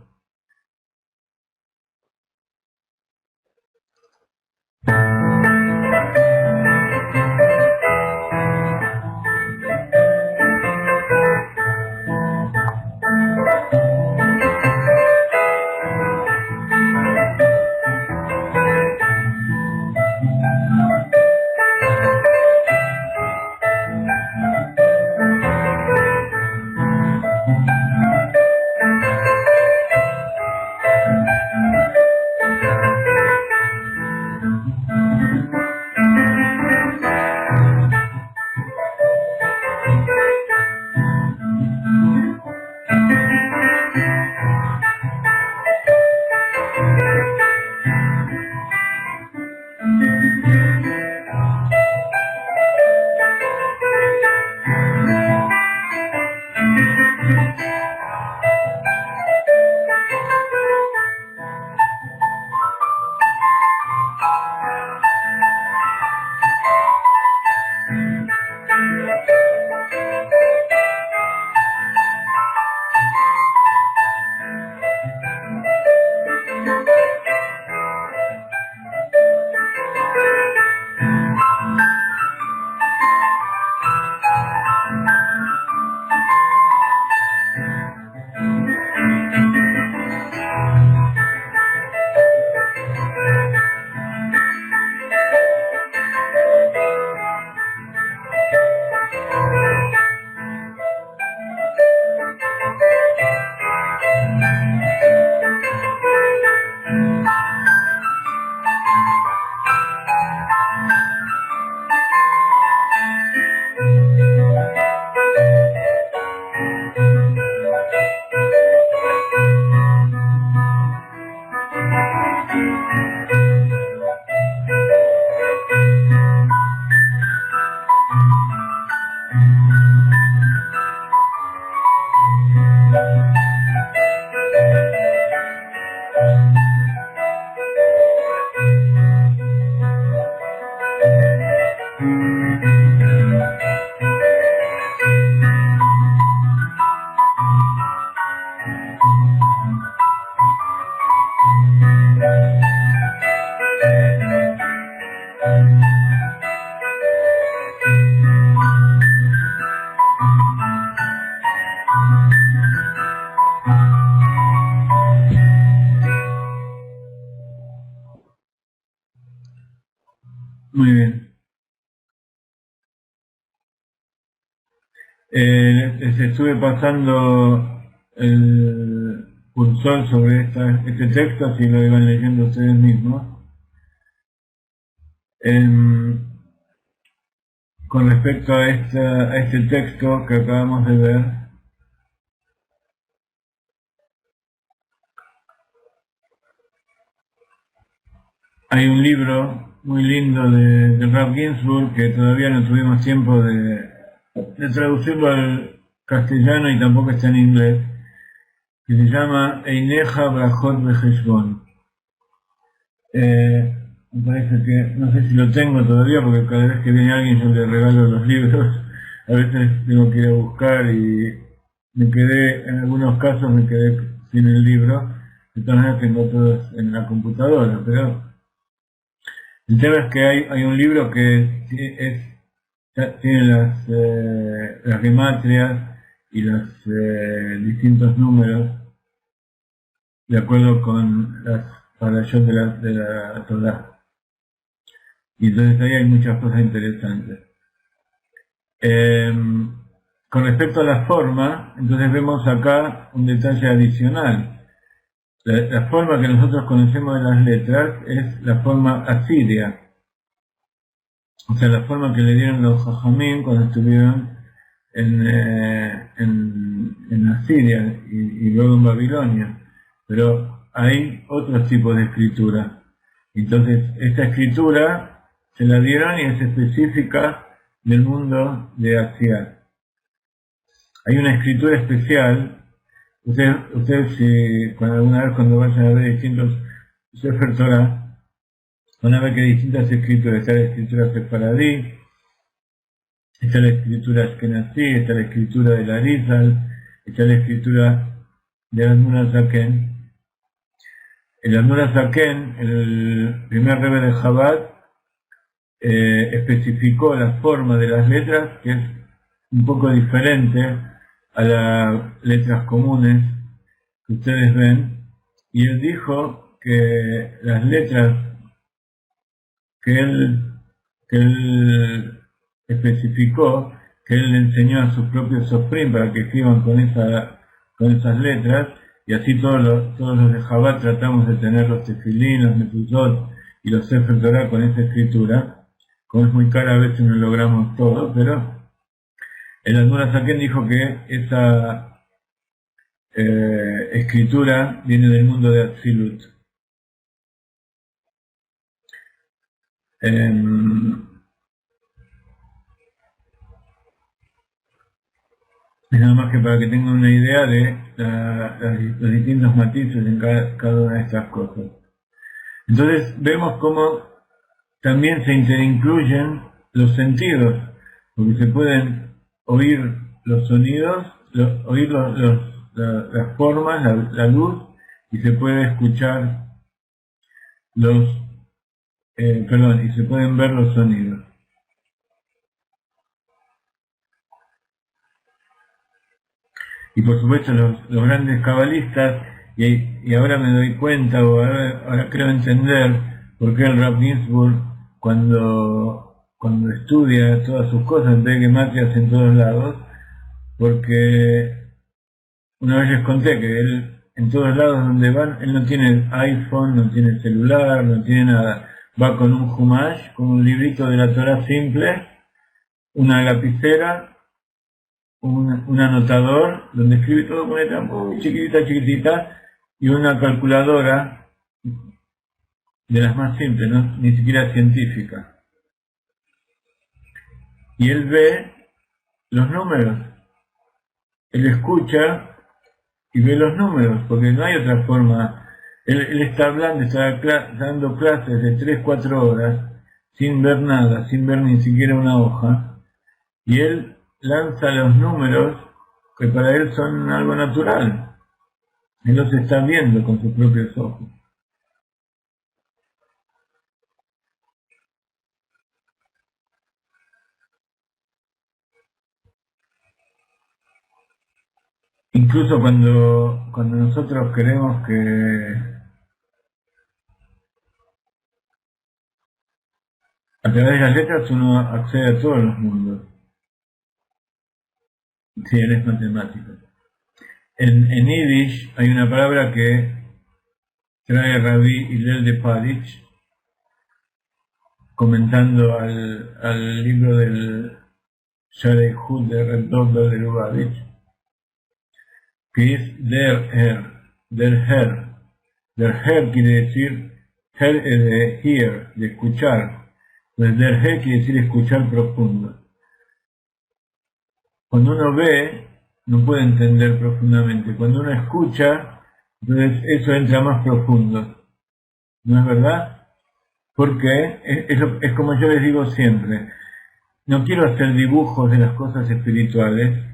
Muy bien. Les estuve pasando el cursor sobre este texto, si lo iban leyendo ustedes mismos. Con respecto a este texto que acabamos de ver, hay un libro muy lindo de Rav Ginsburg que todavía no tuvimos tiempo de traducirlo al castellano y tampoco está en inglés, que se llama Eineja Brachot Beheshbon. Me parece que, no sé si lo tengo todavía, porque cada vez que viene alguien yo le regalo los libros. A veces tengo que ir a buscar y en algunos casos me quedé sin el libro. De todas maneras tengo todos en la computadora, pero el tema es que hay un libro que tiene las gematrias y los distintos números de acuerdo con las parashot de la Torah. Y entonces ahí hay muchas cosas interesantes. Con respecto a la forma, entonces vemos acá un detalle adicional. La forma que nosotros conocemos de las letras es la forma asiria. O sea, la forma que le dieron los Jajamim cuando estuvieron en Asiria y luego en Babilonia. Pero hay otros tipos de escritura. Entonces, esta escritura se la dieron y es específica del mundo de Asia. Hay una escritura especial. Ustedes si alguna vez cuando vayan a ver distintos Sefer Torah, van a ver que hay distintas escrituras. Está la escritura sefaradí, está la escritura ashkenazí, está la escritura del Arizal, está la escritura del Admur Zaken. El Admur Zaken, el primer rebbe de Chabad, especificó la forma de las letras, que es un poco diferente a las letras comunes que ustedes ven, y él dijo que las letras que él especificó, que él le enseñó a sus propios sofrim para que escriban con esas letras, y así todos los de Chabad tratamos de tener los tefilín, los mezuzot y los Sefer Torah con esa escritura. Como es muy cara, a veces no logramos todo, pero el Admur Zaken dijo que esa escritura viene del mundo de Atzilut. Nada más que para que tengan una idea de los distintos matices en cada una de estas cosas. Entonces vemos cómo también se interincluyen los sentidos, porque se pueden oír los sonidos, oír las formas, la luz, y se puede escuchar y se pueden ver los sonidos. Y por supuesto los grandes cabalistas, y ahora me doy cuenta, o ahora creo entender por qué el Rav Ginsburg cuando estudia todas sus cosas ve gematrias en todos lados, porque una vez les conté que él en todos lados donde van, él no tiene iPhone, no tiene celular, no tiene nada, va con un Humash, con un librito de la Torah simple, una lapicera, un anotador donde escribe todo con letra muy chiquitita y una calculadora de las más simples, ¿no? Ni siquiera científica. Y él ve los números, él escucha y ve los números, porque no hay otra forma. Él está hablando, está dando clases de 3-4 horas sin ver nada, sin ver ni siquiera una hoja, y él lanza los números que para él son algo natural. Él los está viendo con sus propios ojos. Incluso cuando nosotros queremos que través de las letras uno accede a todos los mundos, si él es matemático. En Yiddish hay una palabra que trae Rabbi Hillel de Paritch, comentando al libro del Sharei Hud de Reb Dovber de Lubavitch, que es der Her. Der Her quiere decir, Her es de hear, de escuchar. Pues der Her quiere decir escuchar profundo. Cuando uno ve, no puede entender profundamente. Cuando uno escucha, entonces eso entra más profundo. ¿No es verdad? Porque es como yo les digo siempre. No quiero hacer dibujos de las cosas espirituales,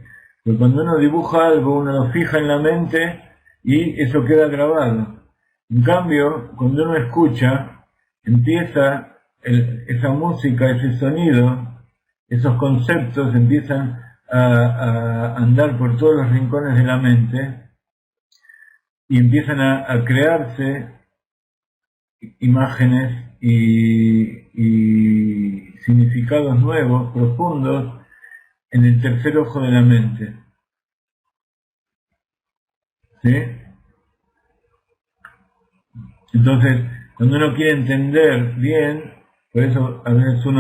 pero cuando uno dibuja algo, uno lo fija en la mente y eso queda grabado. En cambio, cuando uno escucha, empieza esa música, ese sonido, esos conceptos empiezan a andar por todos los rincones de la mente y empiezan a crearse imágenes y significados nuevos, profundos, en el tercer ojo de la mente. ¿Sí? Entonces, cuando uno quiere entender bien, por eso a veces yo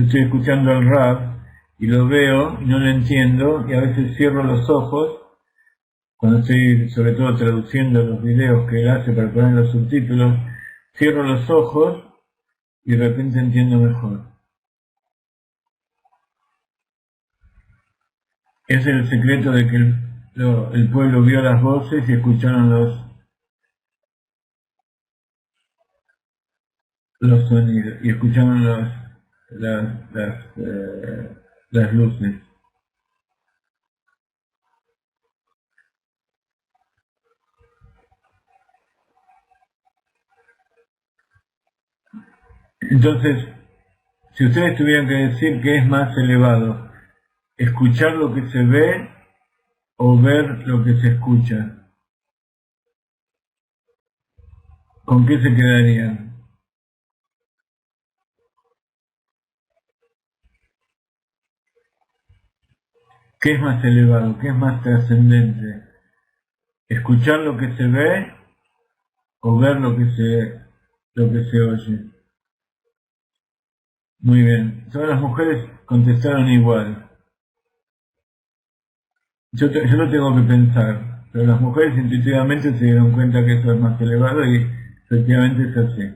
estoy escuchando al Rab y lo veo y no lo entiendo, y a veces cierro los ojos, cuando estoy sobre todo traduciendo los videos que él hace para poner los subtítulos, cierro los ojos y de repente entiendo mejor. Ese es el secreto de que el pueblo vio las voces y escucharon los sonidos, y escucharon las luces. Entonces, si ustedes tuvieran que decir qué es más elevado, escuchar lo que se ve o ver lo que se escucha, ¿con qué se quedarían? ¿Qué es más elevado? ¿Qué es más trascendente? ¿Escuchar lo que se ve o ver lo que se oye? Muy bien. Todas las mujeres contestaron igual. Yo lo tengo que pensar, pero las mujeres intuitivamente se dieron cuenta que eso es más elevado y efectivamente es así.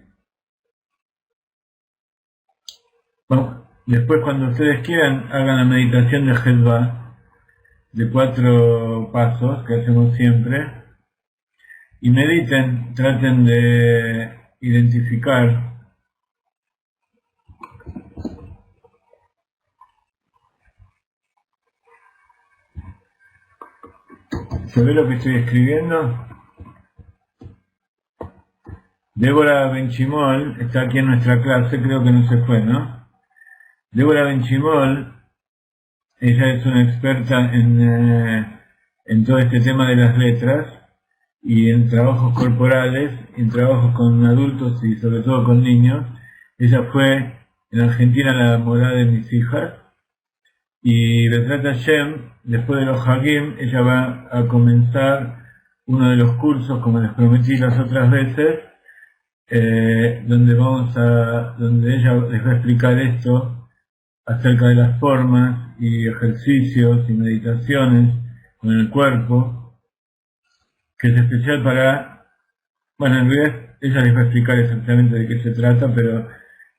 Bueno, después cuando ustedes quieran, hagan la meditación de Hedva, de 4 pasos que hacemos siempre, y mediten, traten de identificar ¿se ve lo que estoy escribiendo? Débora Benchimol está aquí en nuestra clase, creo que no se fue, ¿no? Débora Benchimol, ella es una experta en todo este tema de las letras y en trabajos corporales, en trabajos con adultos y sobre todo con niños. Ella fue en Argentina la morada de mis hijas y Bezrat Hashem, después de los Hagim, ella va a comenzar uno de los cursos, como les prometí las otras veces, donde ella les va a explicar esto acerca de las formas y ejercicios y meditaciones con el cuerpo, que es especial bueno, en realidad ella les va a explicar exactamente de qué se trata, pero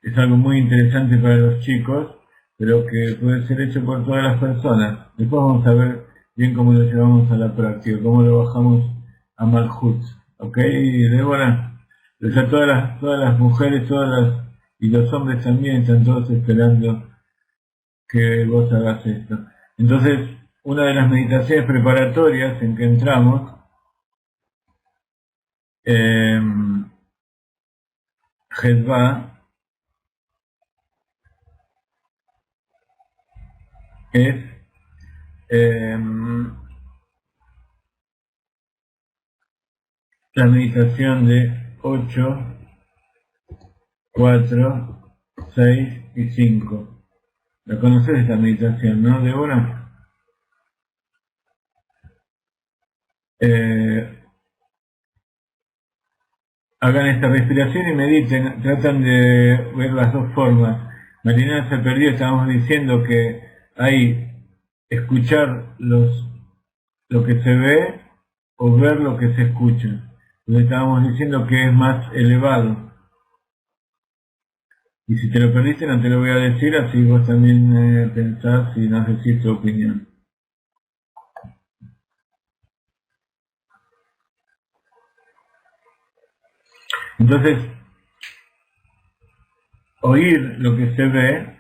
es algo muy interesante para los chicos, pero que puede ser hecho por todas las personas. Después vamos a ver bien cómo lo llevamos a la práctica, cómo lo bajamos a Malhut. ¿Ok, Débora? O sea, todas las mujeres, y los hombres también están todos esperando que vos hagas esto. Entonces, una de las meditaciones preparatorias en que entramos, Hedva, es la meditación de 8, 4, 6 y 5. ¿La conoces esta meditación, no, Débora? Hagan esta respiración y mediten, tratan de ver las dos formas. Marilena se perdió, estábamos diciendo que hay escuchar lo que se ve o ver lo que se escucha. Entonces estábamos diciendo que es más elevado. Y si te lo perdiste no te lo voy a decir, así vos también pensás y nos decís tu opinión. Entonces, oír lo que se ve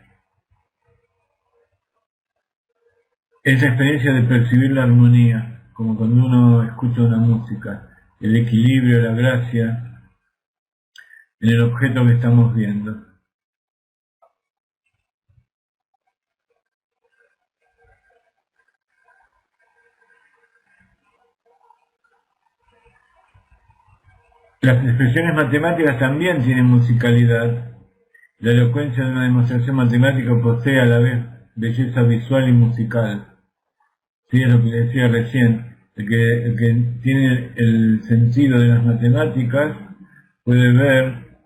es la experiencia de percibir la armonía, como cuando uno escucha una música, el equilibrio, la gracia en el objeto que estamos viendo. Las expresiones matemáticas también tienen musicalidad. La elocuencia de una demostración matemática posee a la vez belleza visual y musical. Sí, es lo que decía recién. El que tiene el sentido de las matemáticas puede ver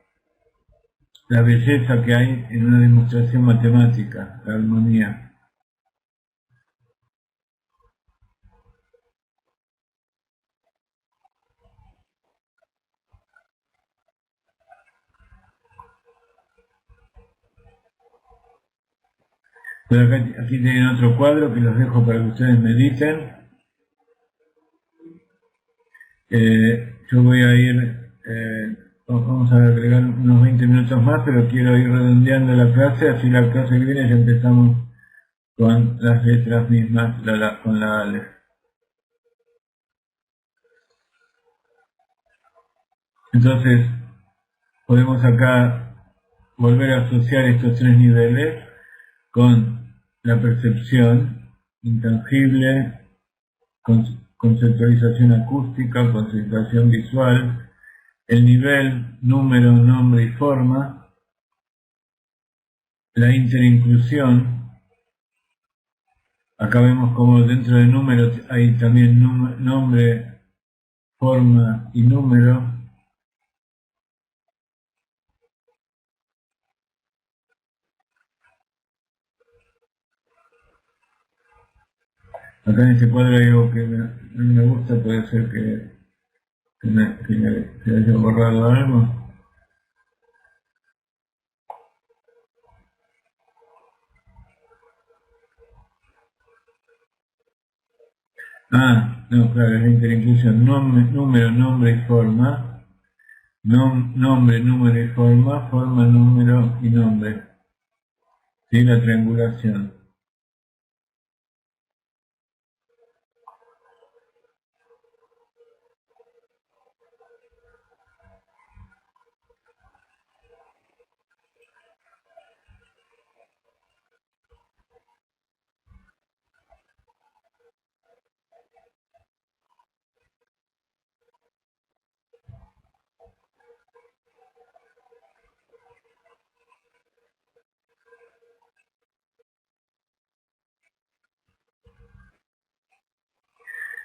la belleza que hay en una demostración matemática, la armonía. Pero aquí tienen otro cuadro que los dejo para que ustedes mediten. Yo voy a ir, vamos a agregar unos 20 minutos más, pero quiero ir redondeando la clase, así la clase que viene ya empezamos con las letras mismas, con la Aleph. Entonces, podemos acá volver a asociar estos tres niveles con la percepción intangible, conceptualización acústica, concentración visual, el nivel, número, nombre y forma, la interinclusión. Acá vemos como dentro de número hay también nombre, forma y número. Acá en este cuadro hay algo que no me gusta, puede ser que se haya borrado algo. No, claro, es la interinclusión. Número, nombre y forma. Nombre, número y forma. Forma, número y nombre. Sí, la triangulación.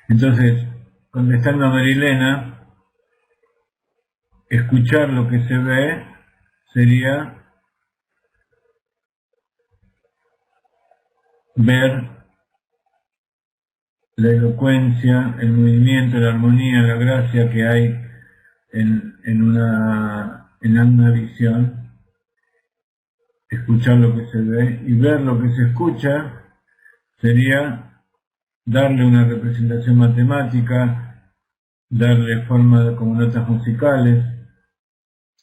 Entonces, contestando a Marilena, escuchar lo que se ve sería ver la elocuencia, el movimiento, la armonía, la gracia que hay en una visión, escuchar lo que se ve, y ver lo que se escucha sería darle una representación matemática, darle forma como notas musicales,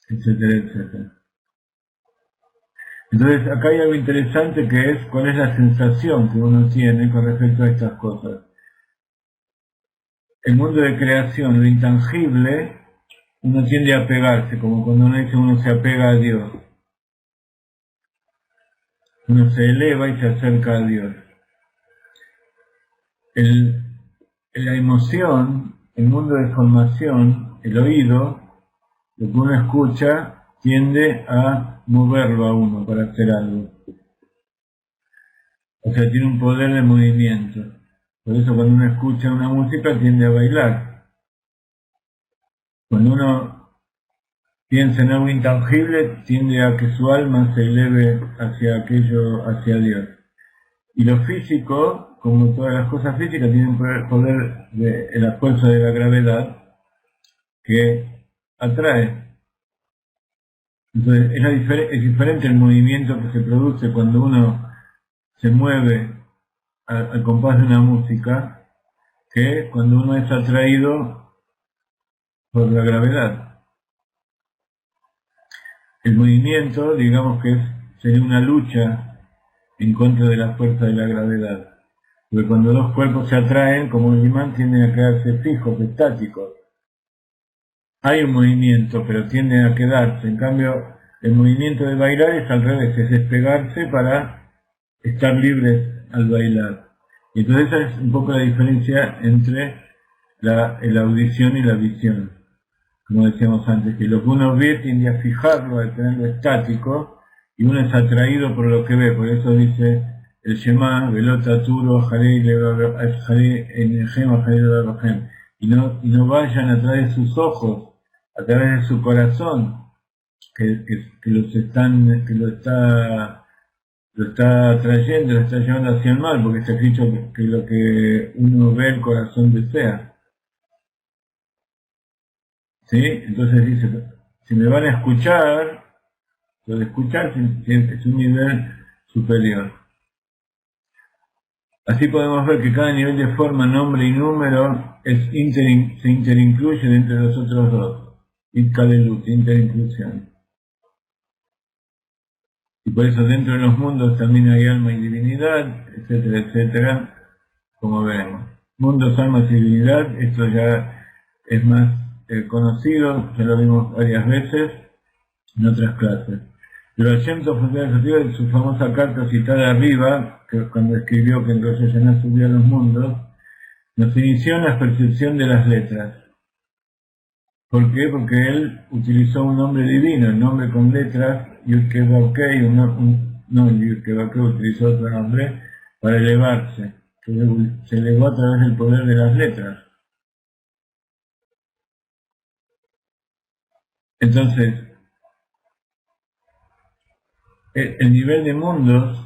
etcétera, etcétera. Entonces acá hay algo interesante que es cuál es la sensación que uno tiene con respecto a estas cosas. El mundo de creación, lo intangible, uno tiende a pegarse, como cuando uno dice uno se apega a Dios. Uno se eleva y se acerca a Dios. La emoción, el mundo de formación, el oído, lo que uno escucha tiende a moverlo a uno para hacer algo. O sea, tiene un poder de movimiento. Por eso cuando uno escucha una música tiende a bailar. Cuando uno piensa en algo intangible, tiende a que su alma se eleve hacia aquello, hacia Dios. Y lo físico, como todas las cosas físicas, tienen poder de la fuerza de la gravedad que atrae. Entonces es diferente el movimiento que se produce cuando uno se mueve al compás de una música que cuando uno es atraído por la gravedad. El movimiento, digamos que sería una lucha en contra de la fuerza de la gravedad. Porque cuando dos cuerpos se atraen, como el imán, tienden a quedarse fijos, estáticos. Hay un movimiento, pero tienden a quedarse. En cambio, el movimiento de bailar es al revés, es despegarse para estar libres al bailar. Y entonces esa es un poco la diferencia entre la audición y la visión. Como decíamos antes, que lo que uno ve tiende a fijarlo, a tenerlo estático, y uno es atraído por lo que ve. Por eso dice el Shema, Velota Turo, Jarei Enegem, Jarei Levahem. Y no vayan a través de sus ojos, a través de su corazón, que lo está atrayendo, lo está llevando hacia el mal, porque está escrito que lo que uno ve el corazón desea. ¿Sí? Entonces dice, si me van a escuchar, lo de escuchar es un nivel superior. Así podemos ver que cada nivel de forma, nombre y número se interincluye dentro de los otros dos. Itkalelut, interinclusión. Y por eso dentro de los mundos también hay alma y divinidad, etcétera, etcétera, como veremos. Mundos, almas y divinidad, esto ya es más conocido, ya lo vimos varias veces en otras clases. Pero Hashem Tov en su famosa carta citada arriba, que cuando escribió que en Rosh Hashanah subió a los mundos, nos inició en la percepción de las letras. ¿Por qué? Porque él utilizó un nombre divino, el nombre con letras, Yud-Kei, no Yud-Kei, utilizó otro nombre, para elevarse. Se elevó a través del poder de las letras. Entonces, el nivel de mundos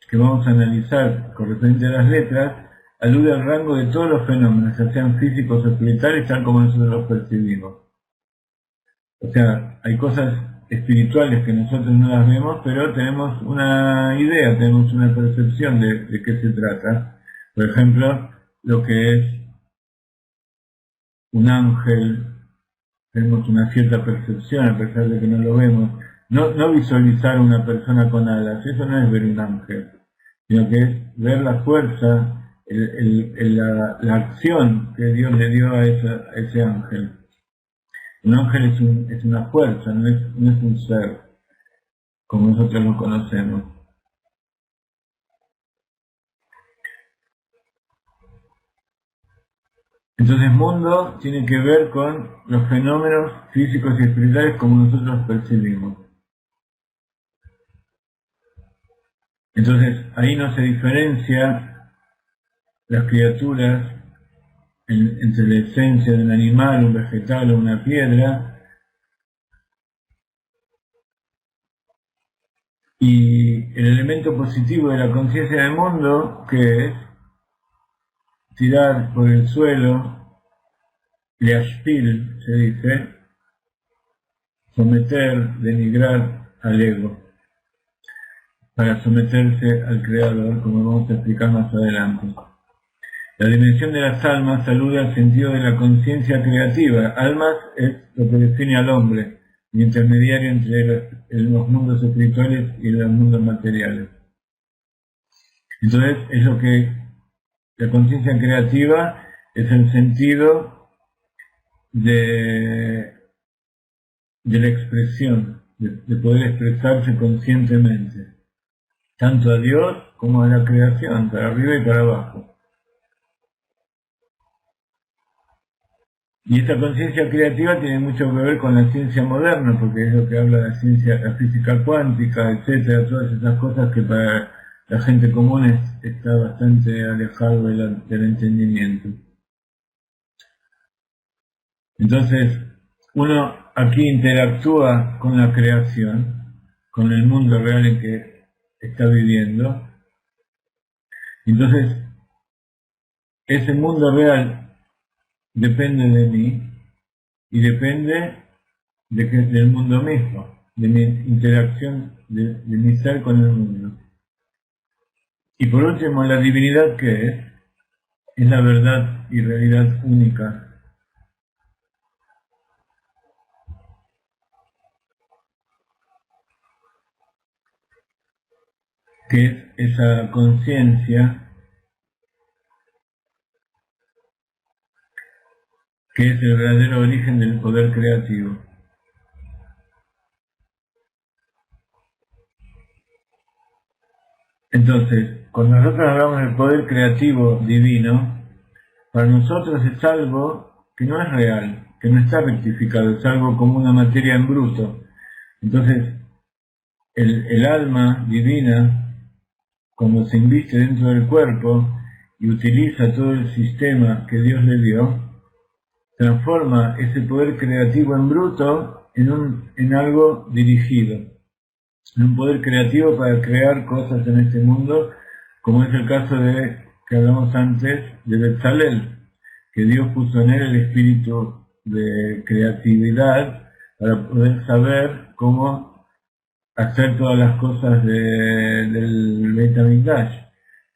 que vamos a analizar correspondiente a las letras alude al rango de todos los fenómenos, ya sean físicos o espirituales, tal como nosotros los percibimos. O sea, hay cosas espirituales que nosotros no las vemos, pero tenemos una idea, tenemos una percepción de qué se trata. Por ejemplo, lo que es un ángel, tenemos una cierta percepción a pesar de que no lo vemos. No visualizar una persona con alas, eso no es ver un ángel, sino que es ver la fuerza, la acción que Dios le dio a ese ángel. Un ángel es una fuerza, no es un ser, como nosotros lo conocemos. Entonces mundo tiene que ver con los fenómenos físicos y espirituales como nosotros percibimos. Entonces ahí no se diferencia las criaturas entre la esencia de un animal, un vegetal o una piedra, y el elemento positivo de la conciencia del mundo, que es tirar por el suelo, leashpil se dice, someter, denigrar al ego, para someterse al Creador, como vamos a explicar más adelante. La dimensión de las almas alude al sentido de la conciencia creativa. Almas es lo que define al hombre, el intermediario entre los mundos espirituales y los mundos materiales. Entonces, es lo que la conciencia creativa es el sentido de la expresión, de poder expresarse conscientemente, tanto a Dios como a la creación, para arriba y para abajo. Y esta conciencia creativa tiene mucho que ver con la ciencia moderna, porque es lo que habla la ciencia, la física cuántica, etcétera, todas esas cosas que para la gente común está bastante alejado del entendimiento. Entonces, uno aquí interactúa con la creación, con el mundo real en que está viviendo. Entonces, ese mundo real depende de mí y depende del mundo mismo, de mi interacción, de mi ser con el mundo. Y por último, la divinidad, ¿qué es? Es la verdad y realidad única. Que es esa conciencia que es el verdadero origen del poder creativo. Entonces, cuando nosotros hablamos del poder creativo divino, para nosotros es algo que no es real, que no está rectificado, es algo como una materia en bruto. Entonces, el alma divina, cuando se inviste dentro del cuerpo y utiliza todo el sistema que Dios le dio, transforma ese poder creativo en bruto en algo dirigido, en un poder creativo para crear cosas en este mundo, como es el caso de que hablamos antes de Betzalel, que Dios puso en él el espíritu de creatividad para poder saber cómo hacer todas las cosas del Beit HaMikdash.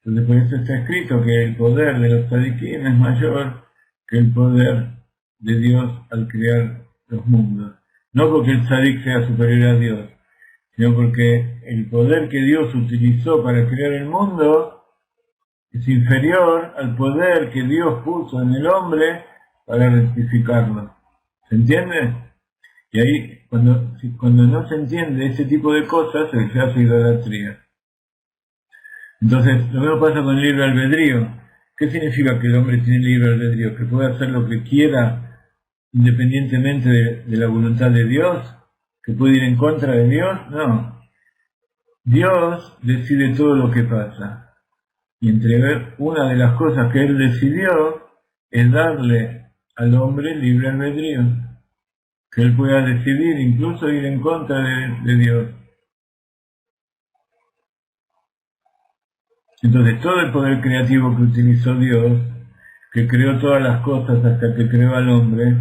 Entonces por eso está escrito que el poder de los tzadikim es mayor que el poder de Dios al crear los mundos. No porque el tzadik sea superior a Dios, sino porque el poder que Dios utilizó para crear el mundo es inferior al poder que Dios puso en el hombre para rectificarlo. ¿Se entiende? Y ahí, cuando no se entiende ese tipo de cosas, se hace idolatría. Entonces, lo mismo pasa con el libre albedrío. ¿Qué significa que el hombre tiene libre albedrío? ¿Que puede hacer lo que quiera independientemente de la voluntad de Dios? ¿Que puede ir en contra de Dios? No. Dios decide todo lo que pasa. Y una de las cosas que Él decidió es darle al hombre libre albedrío. Que Él pueda decidir incluso ir en contra de Dios. Entonces todo el poder creativo que utilizó Dios, que creó todas las cosas hasta que creó al hombre,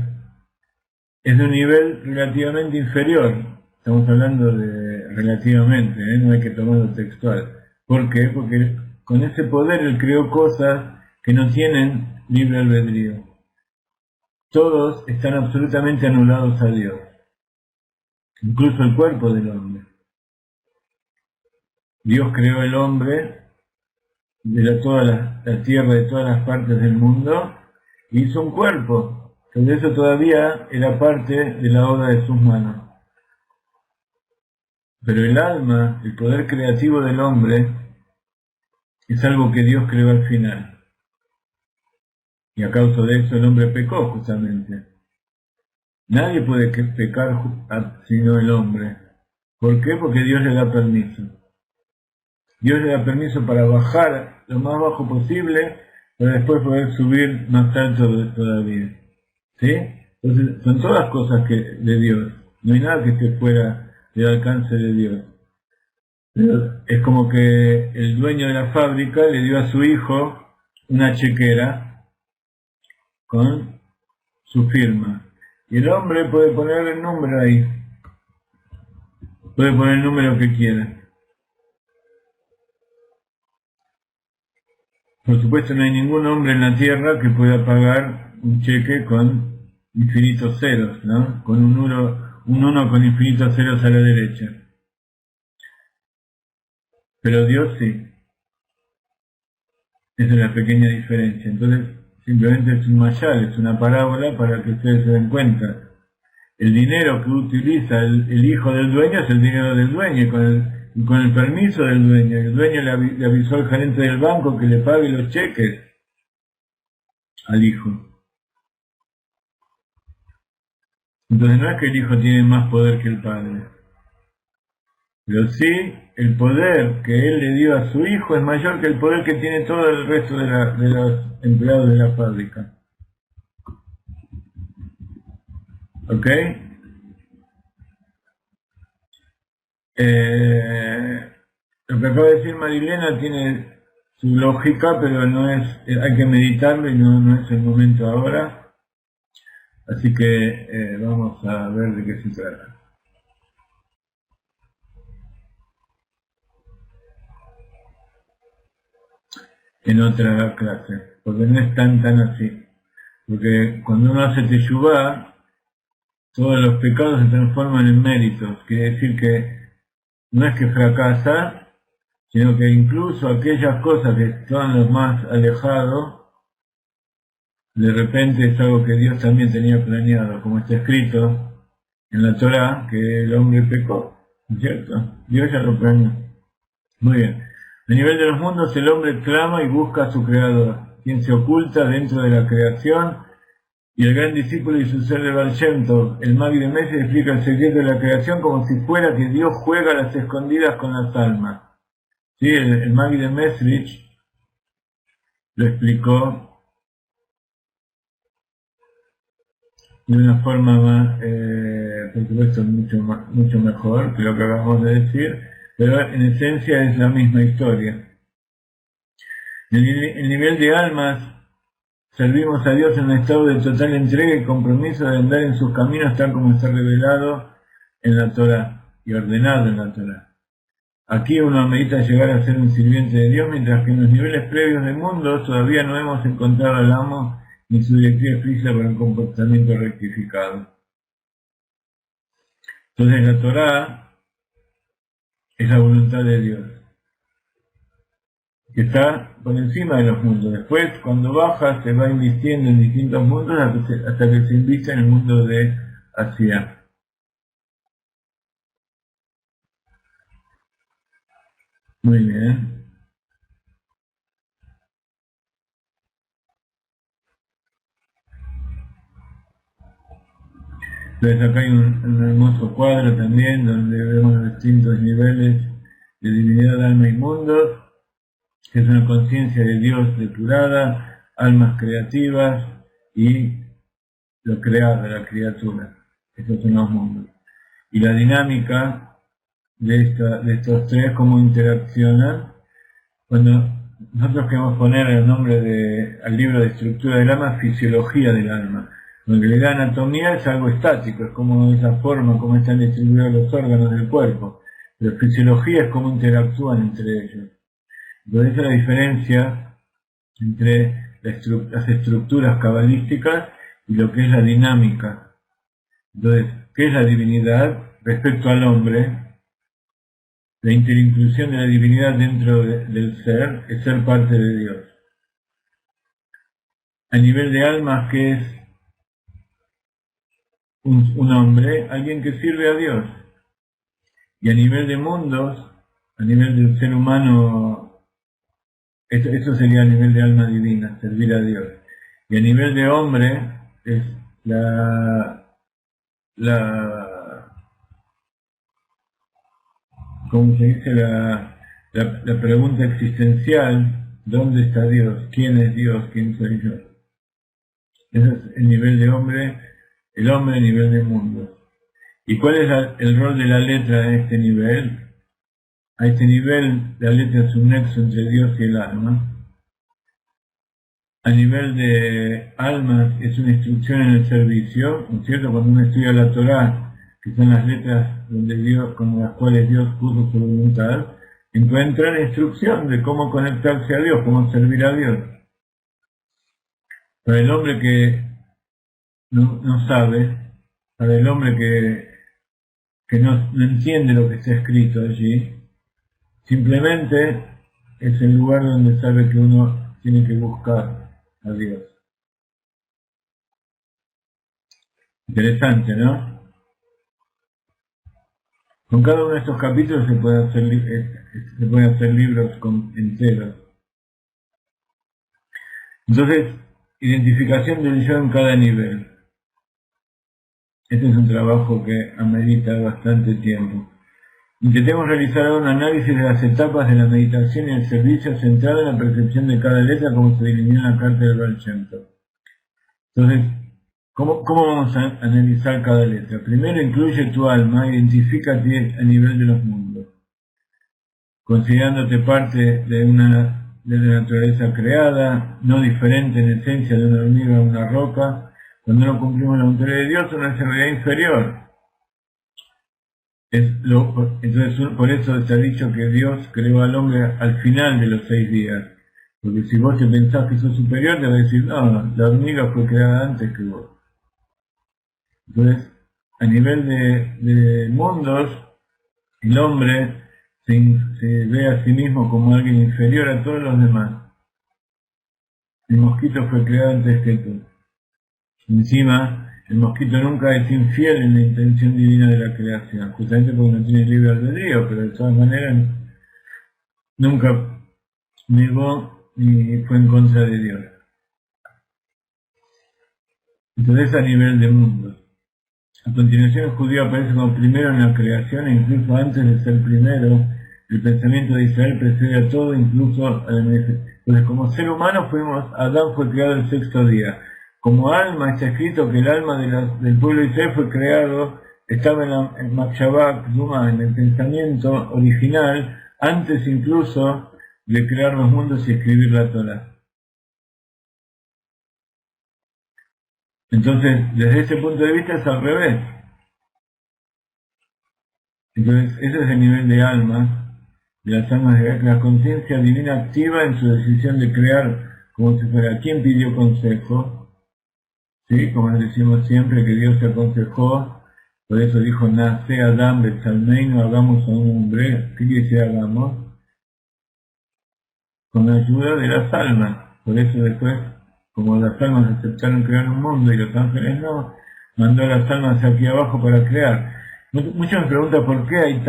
es de un nivel relativamente inferior. Estamos hablando de relativamente, no hay que tomarlo textual. ¿Por qué? Porque con ese poder Él creó cosas que no tienen libre albedrío. Todos están absolutamente anulados a Dios, incluso el cuerpo del hombre. Dios creó el hombre de toda la tierra, de todas las partes del mundo, y hizo un cuerpo, pero eso todavía era parte de la obra de sus manos. Pero el alma, el poder creativo del hombre, es algo que Dios creó al final. Y a causa de eso el hombre pecó justamente. Nadie puede pecar sino el hombre. ¿Por qué? Porque Dios le da permiso. Dios le da permiso para bajar lo más bajo posible, para después poder subir más alto todavía. ¿Sí? Entonces, son todas cosas de Dios. No hay nada que esté fuera del alcance de Dios. Pero es como que el dueño de la fábrica le dio a su hijo una chequera con su firma. Y el hombre puede poner el número ahí. Puede poner el número que quiera. Por supuesto no hay ningún hombre en la tierra que pueda pagar un cheque con infinitos ceros, ¿no? Con un uno con infinitos ceros a la derecha. Pero Dios sí. Esa es la pequeña diferencia. Entonces, simplemente es un mayal, es una parábola para que ustedes se den cuenta. El dinero que utiliza el hijo del dueño es el dinero del dueño, y con el permiso del dueño. El dueño le avisó al gerente del banco que le pague los cheques al hijo. Entonces no es que el Hijo tiene más poder que el Padre, pero sí el poder que Él le dio a su Hijo es mayor que el poder que tiene todo el resto de los empleados de la fábrica. ¿Ok? Lo que acaba de decir Marilena tiene su lógica, pero no es, hay que meditarlo y no es el momento ahora. Así que vamos a ver de qué se trata en otra clase, porque no es tan así. Porque cuando uno hace teshuvá, todos los pecados se transforman en méritos. Quiere decir que no es que fracasa, sino que incluso aquellas cosas que son los más alejados, de repente es algo que Dios también tenía planeado, como está escrito en la Torá, que el hombre pecó, ¿no es cierto? Dios ya lo planeó. Muy bien. A nivel de los mundos, el hombre clama y busca a su creador, quien se oculta dentro de la creación, y el gran discípulo y su ser de Baal Shem Tov, el Magi de Mesri, explica el secreto de la creación como si fuera que Dios juega a las escondidas con las almas. Sí, el Magi de Mesrich lo explicó de una forma más, por supuesto, mucho mejor que lo que acabamos de decir, pero en esencia es la misma historia. El nivel de almas, servimos a Dios en un estado de total entrega y compromiso de andar en sus caminos tal como está revelado en la Torah y ordenado en la Torah. Aquí uno medita llegar a ser un sirviente de Dios, mientras que en los niveles previos del mundo todavía no hemos encontrado al amo ni su directiva explícita para un comportamiento rectificado. Entonces la Torah es la voluntad de Dios, que está por encima de los mundos. Después, cuando baja, se va invirtiendo en distintos mundos hasta que se inviste en el mundo de Asia. Muy bien. Entonces acá hay un hermoso cuadro también donde vemos los distintos niveles de divinidad, alma y mundos, que es una conciencia de Dios depurada, almas creativas y lo creado, la criatura. Estos son los mundos. Y la dinámica de estos tres, cómo interaccionan. Cuando nosotros queremos poner el nombre al libro de estructura del alma, fisiología del alma. En realidad anatomía es algo estático, es como esa forma, cómo están distribuidos los órganos del cuerpo. Pero fisiología es cómo interactúan entre ellos. Entonces esa es la diferencia entre las estructuras cabalísticas y lo que es la dinámica. Entonces, ¿qué es la divinidad respecto al hombre? La interinclusión de la divinidad dentro del ser es ser parte de Dios. A nivel de almas, ¿qué es un hombre? Alguien que sirve a Dios. Y a nivel de mundos, a nivel del ser humano, eso sería a nivel de alma divina, servir a Dios. Y a nivel de hombre, es como se dice, la pregunta existencial: ¿dónde está Dios? ¿Quién es Dios? ¿Quién soy yo? Ese es el nivel de hombre, el hombre a nivel de mundo. ¿Y cuál es el rol de la letra en este nivel? A este nivel la letra es un nexo entre Dios y el alma. A nivel de almas es una instrucción en el servicio, ¿no es cierto? Cuando uno estudia la Torá, que son las letras con las cuales Dios puso su voluntad, encuentra la instrucción de cómo conectarse a Dios, cómo servir a Dios. Para el hombre que no sabe, para el hombre que no entiende lo que está escrito allí, simplemente es el lugar donde sabe que uno tiene que buscar a Dios. Interesante, ¿no? Con cada uno de estos capítulos se pueden hacer libros enteros. Entonces, identificación del yo en cada nivel. Este es un trabajo que amerita bastante tiempo. Intentemos realizar ahora un análisis de las etapas de la meditación y el servicio centrado en la percepción de cada letra como se delineó en la carta del Baal Shem Tov. Entonces, ¿cómo vamos a analizar cada letra? Primero, incluye tu alma, identifícate a nivel de los mundos, considerándote parte de la naturaleza creada, no diferente en esencia de una hormiga o una roca. Cuando no cumplimos la voluntad de Dios, una realidad inferior. Entonces, por eso está dicho que Dios creó al hombre al final de los 6 días. Porque si vos te pensás que sos superior, te va a decir, no, la hormiga fue creada antes que vos. Entonces, a nivel de mundos, el hombre se ve a sí mismo como alguien inferior a todos los demás. El mosquito fue creado antes que tú. Encima, el mosquito nunca es infiel en la intención divina de la creación, justamente porque no tiene libre albedrío, pero de todas maneras nunca negó ni fue en contra de Dios. Entonces, a nivel de mundos. A continuación, el judío aparece como primero en la creación e incluso antes de ser primero. El pensamiento de Israel precede a todo, incluso a la manifestación. Entonces, como ser humano Adán fue creado el 6º día. Como alma está escrito que el alma del pueblo de Israel fue creado, estaba en Makshavá, en el pensamiento original, antes incluso de crear los mundos y escribir la Torá. Entonces, desde ese punto de vista es al revés. Entonces, ese es el nivel de alma, de las almas de la conciencia divina activa en su decisión de crear como si fuera. ¿Quién pidió consejo? ¿Sí? Como decimos siempre, que Dios se aconsejó, por eso dijo, nace Adán Betzalmeinu, hagamos a un hombre. ¿Qué quiere decir hagamos? Con la ayuda de las almas. Por eso después, como las almas aceptaron crear un mundo y los ángeles no, mandó a las almas aquí abajo para crear. Muchos me preguntan por qué hay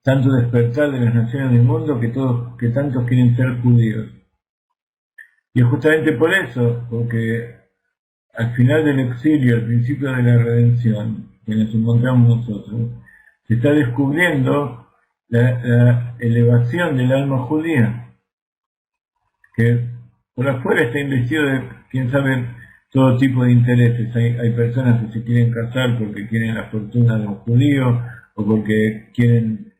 tanto despertar de las naciones del mundo que tantos quieren ser judíos. Y es justamente por eso, porque al final del exilio, al principio de la redención, que nos encontramos nosotros, se está descubriendo la elevación del alma judía, que por afuera está investido de, quién sabe, todo tipo de intereses. Hay personas que se quieren casar porque quieren la fortuna de un judío, o porque quieren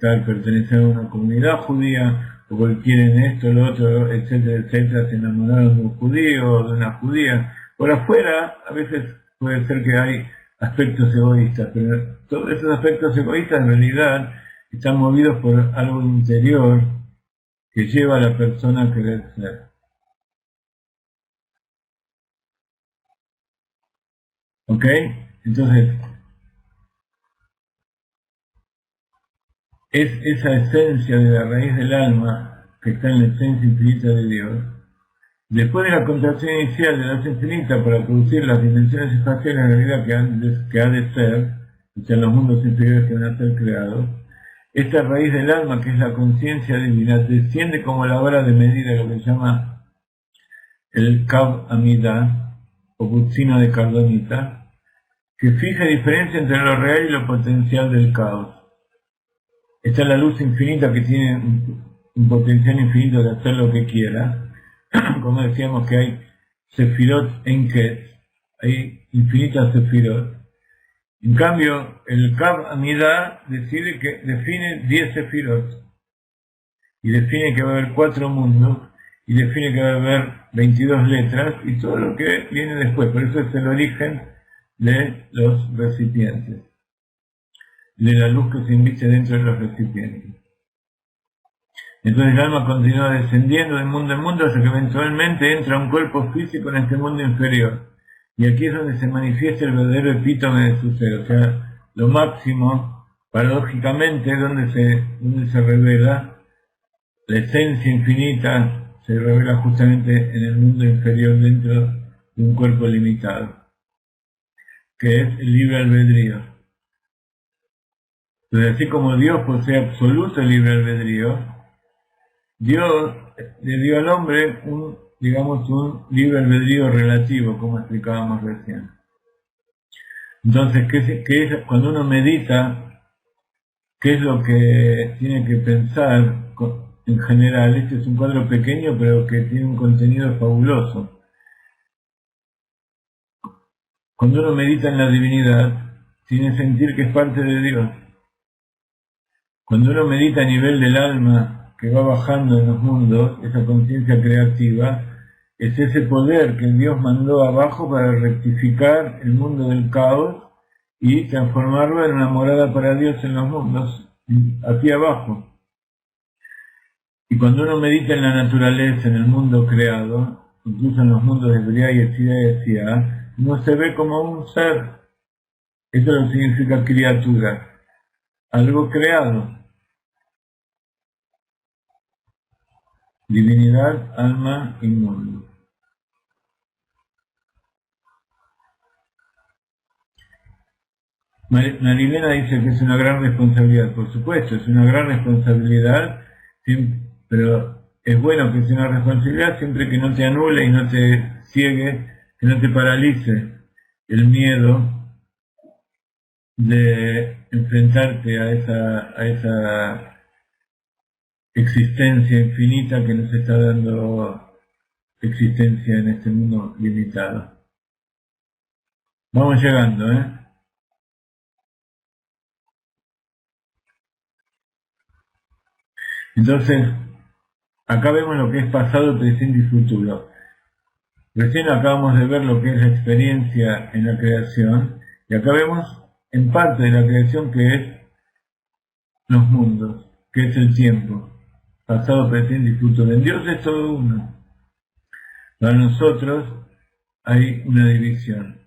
pertenecer a una comunidad judía, o porque quieren esto, lo otro, etcétera, etcétera, se enamoraron de un judío o de una judía. Por afuera, a veces puede ser que hay aspectos egoístas, pero todos esos aspectos egoístas en realidad están movidos por algo interior que lleva a la persona a querer ser. ¿Ok? Entonces, es esa esencia de la raíz del alma que está en la esencia infinita de Dios. Después de la contracción inicial de la esencia infinita para producir las dimensiones espaciales de la realidad que ha de ser, o sea, los mundos inferiores que van a ser creados, esta raíz del alma, que es la conciencia divina, desciende como la vara de medida, lo que se llama el Kav Amida, o bucina de cardonita, que fija diferencia entre lo real y lo potencial del caos. Esta es la luz infinita que tiene un potencial infinito de hacer lo que quiera. Como decíamos que hay Sefirot Enket, hay infinitas Sefirot. En cambio, el Kav Amida define 10 Sefirot, y define que va a haber 4 mundos, y define que va a haber 22 letras, y todo lo que viene después. Por eso es el origen de los recipientes, de la luz que se inviste dentro de los recipientes. Entonces el alma continúa descendiendo de mundo en mundo hasta que eventualmente entra a un cuerpo físico en este mundo inferior. Y aquí es donde se manifiesta el verdadero epítome de su ser, o sea, lo máximo, paradójicamente, donde se revela la esencia infinita, se revela justamente en el mundo inferior dentro de un cuerpo limitado, que es el libre albedrío. Entonces, así como Dios posee absoluto libre albedrío, Dios le dio al hombre un libre albedrío relativo, como explicábamos recién. Entonces, cuando uno medita, ¿qué es lo que tiene que pensar en general? Este es un cuadro pequeño, pero que tiene un contenido fabuloso. Cuando uno medita en la divinidad, tiene que sentir que es parte de Dios. Cuando uno medita a nivel del alma que va bajando en los mundos, esa conciencia creativa, es ese poder que Dios mandó abajo para rectificar el mundo del caos y transformarlo en una morada para Dios en los mundos, aquí abajo. Y cuando uno medita en la naturaleza, en el mundo creado, incluso en los mundos de Briah y Yetzirah, uno se ve como un ser. Eso lo significa criatura, algo creado. Divinidad, alma y mundo. Marilena dice que es una gran responsabilidad. Por supuesto, es una gran responsabilidad, pero es bueno que sea una responsabilidad siempre que no te anule y no te ciegue, que no te paralice el miedo de enfrentarte a esa existencia infinita que nos está dando existencia en este mundo limitado. Vamos llegando, ¿eh? Entonces, acá vemos lo que es pasado, presente y futuro. Recién acabamos de ver lo que es la experiencia en la creación, y acá vemos en parte de la creación que es los mundos, que es el tiempo. Pasado, presente y futuro. En Dios es todo uno. Para nosotros hay una división.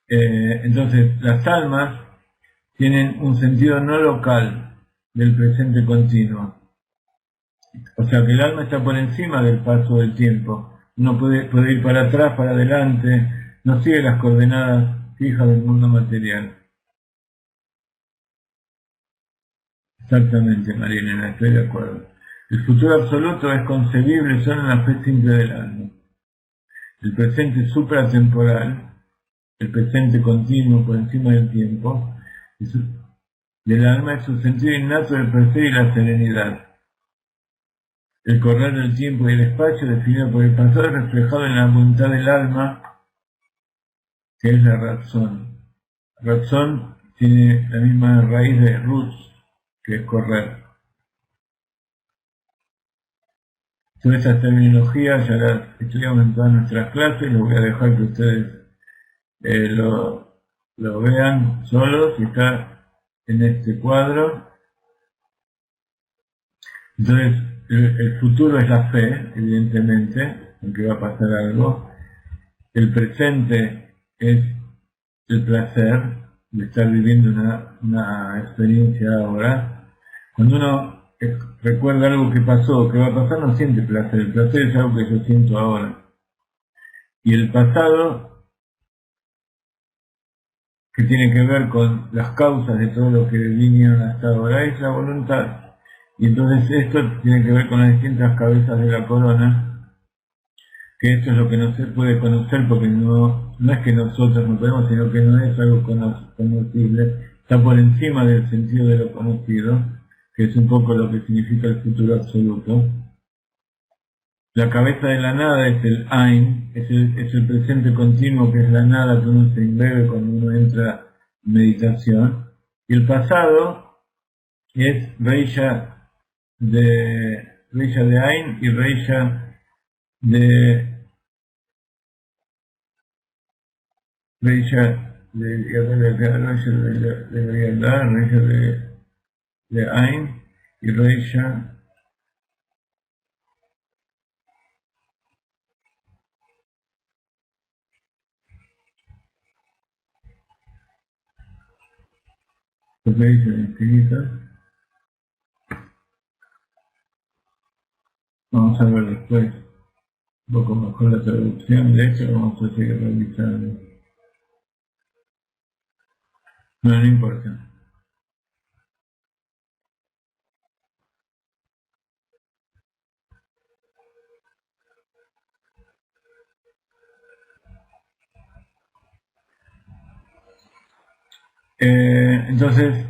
Entonces, las almas tienen un sentido no local del presente continuo. O sea que el alma está por encima del paso del tiempo. Uno puede ir para atrás, para adelante, no sigue las coordenadas fijas del mundo material. Exactamente, Marilena, estoy de acuerdo. El futuro absoluto es concebible solo en la fe simple del alma. El presente supratemporal, el presente continuo por encima del tiempo, del alma es su sentido innato del placer y la serenidad. El correr del tiempo y el espacio definido por el pasado es reflejado en la voluntad del alma, que es la razón. Razón tiene la misma raíz de ruz, que es correr. Todas estas terminologías ya las estudiamos en todas nuestras clases, lo voy a dejar que ustedes lo vean solos, y está en este cuadro. Entonces, el futuro es la fe, evidentemente, en que va a pasar algo. El presente es el placer de estar viviendo una experiencia ahora. Cuando uno recuerda algo que pasó, que va a pasar, no siente placer. El placer es algo que yo siento ahora. Y el pasado, que tiene que ver con las causas de todo lo que vinieron hasta ahora, es la voluntad. Y entonces esto tiene que ver con las distintas cabezas de la corona, que esto es lo que no se puede conocer porque no es que nosotros no podemos, sino que no es algo conocible, está por encima del sentido de lo conocido, que es un poco lo que significa el futuro absoluto. La cabeza de la nada es el Ain, es el presente continuo, que es la nada que uno se imbebe cuando uno entra en meditación. Y el pasado es Reisha de Ain y Reisha de Reisha de Ain y Reisha infinita. Vamos a ver después un poco mejor la traducción, de hecho vamos a seguir revisando. No importa. Entonces,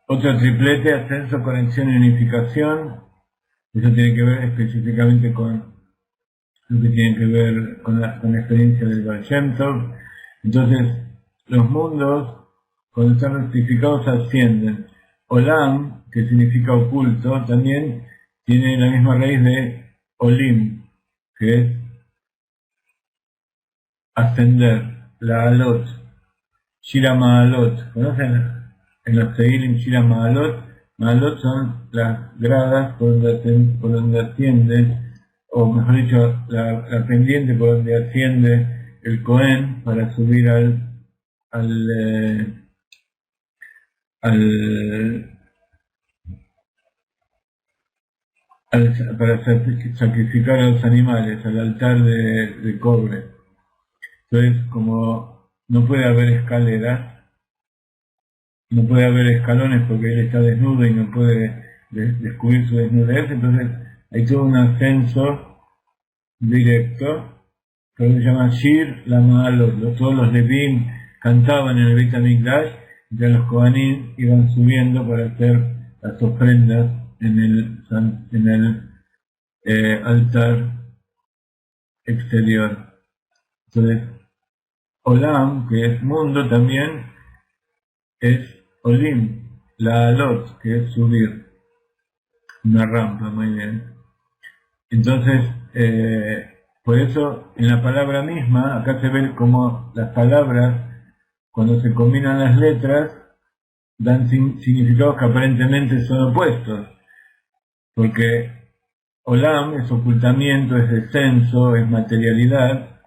otro triplete: ascenso, conexión y unificación. Eso tiene que ver específicamente con lo que tiene que ver con la experiencia del Baal Shem Tov. Entonces, los mundos, cuando están rectificados, ascienden. Olam, que significa oculto, también tiene la misma raíz de Olim, que es ascender. La Alot, Shira Maalot. ¿Conocen en los Teilim Shira Maalot? Maalot son las gradas por donde asciende, o mejor dicho, la pendiente por donde asciende el Cohen para subir al para sacrificar a los animales, al altar de cobre. Entonces, como no puede haber escaleras, no puede haber escalones porque él está desnudo y no puede descubrir su desnudez, entonces hay todo un ascenso directo, que se llama Shir la Maalot. Todos los Levim cantaban en el Beit HaMikdash, ya los Kohanim iban subiendo para hacer las ofrendas en el altar exterior. Entonces, Olam, que es mundo, también es Olim, la Alot, que es subir, una rampa, muy bien. Entonces, por eso en la palabra misma, acá se ve como las palabras, cuando se combinan las letras, dan significados que aparentemente son opuestos, porque Olam es ocultamiento, es descenso, es materialidad,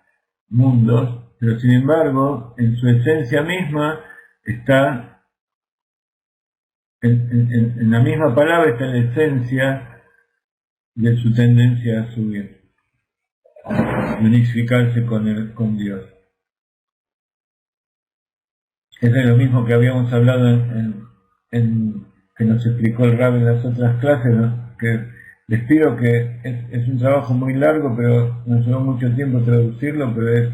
mundos, pero sin embargo, en su esencia misma está, en la misma palabra está la esencia de su tendencia a subir, a unificarse con Dios. Eso es lo mismo que habíamos hablado que nos explicó el Rab en las otras clases, ¿no? Que les pido que es un trabajo muy largo, pero nos llevó mucho tiempo traducirlo, pero es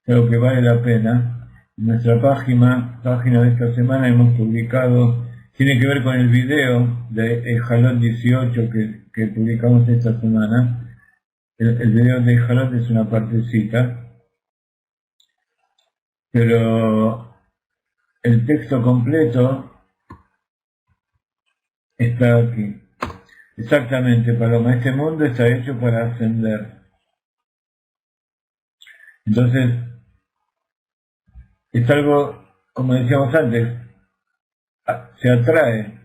algo que vale la pena. En nuestra página de esta semana hemos publicado, tiene que ver con el video de Jalot 18 que publicamos esta semana. El video de Jalot es una partecita, pero el texto completo está aquí. Exactamente, Paloma, este mundo está hecho para ascender. Entonces, es algo, como decíamos antes, se atrae.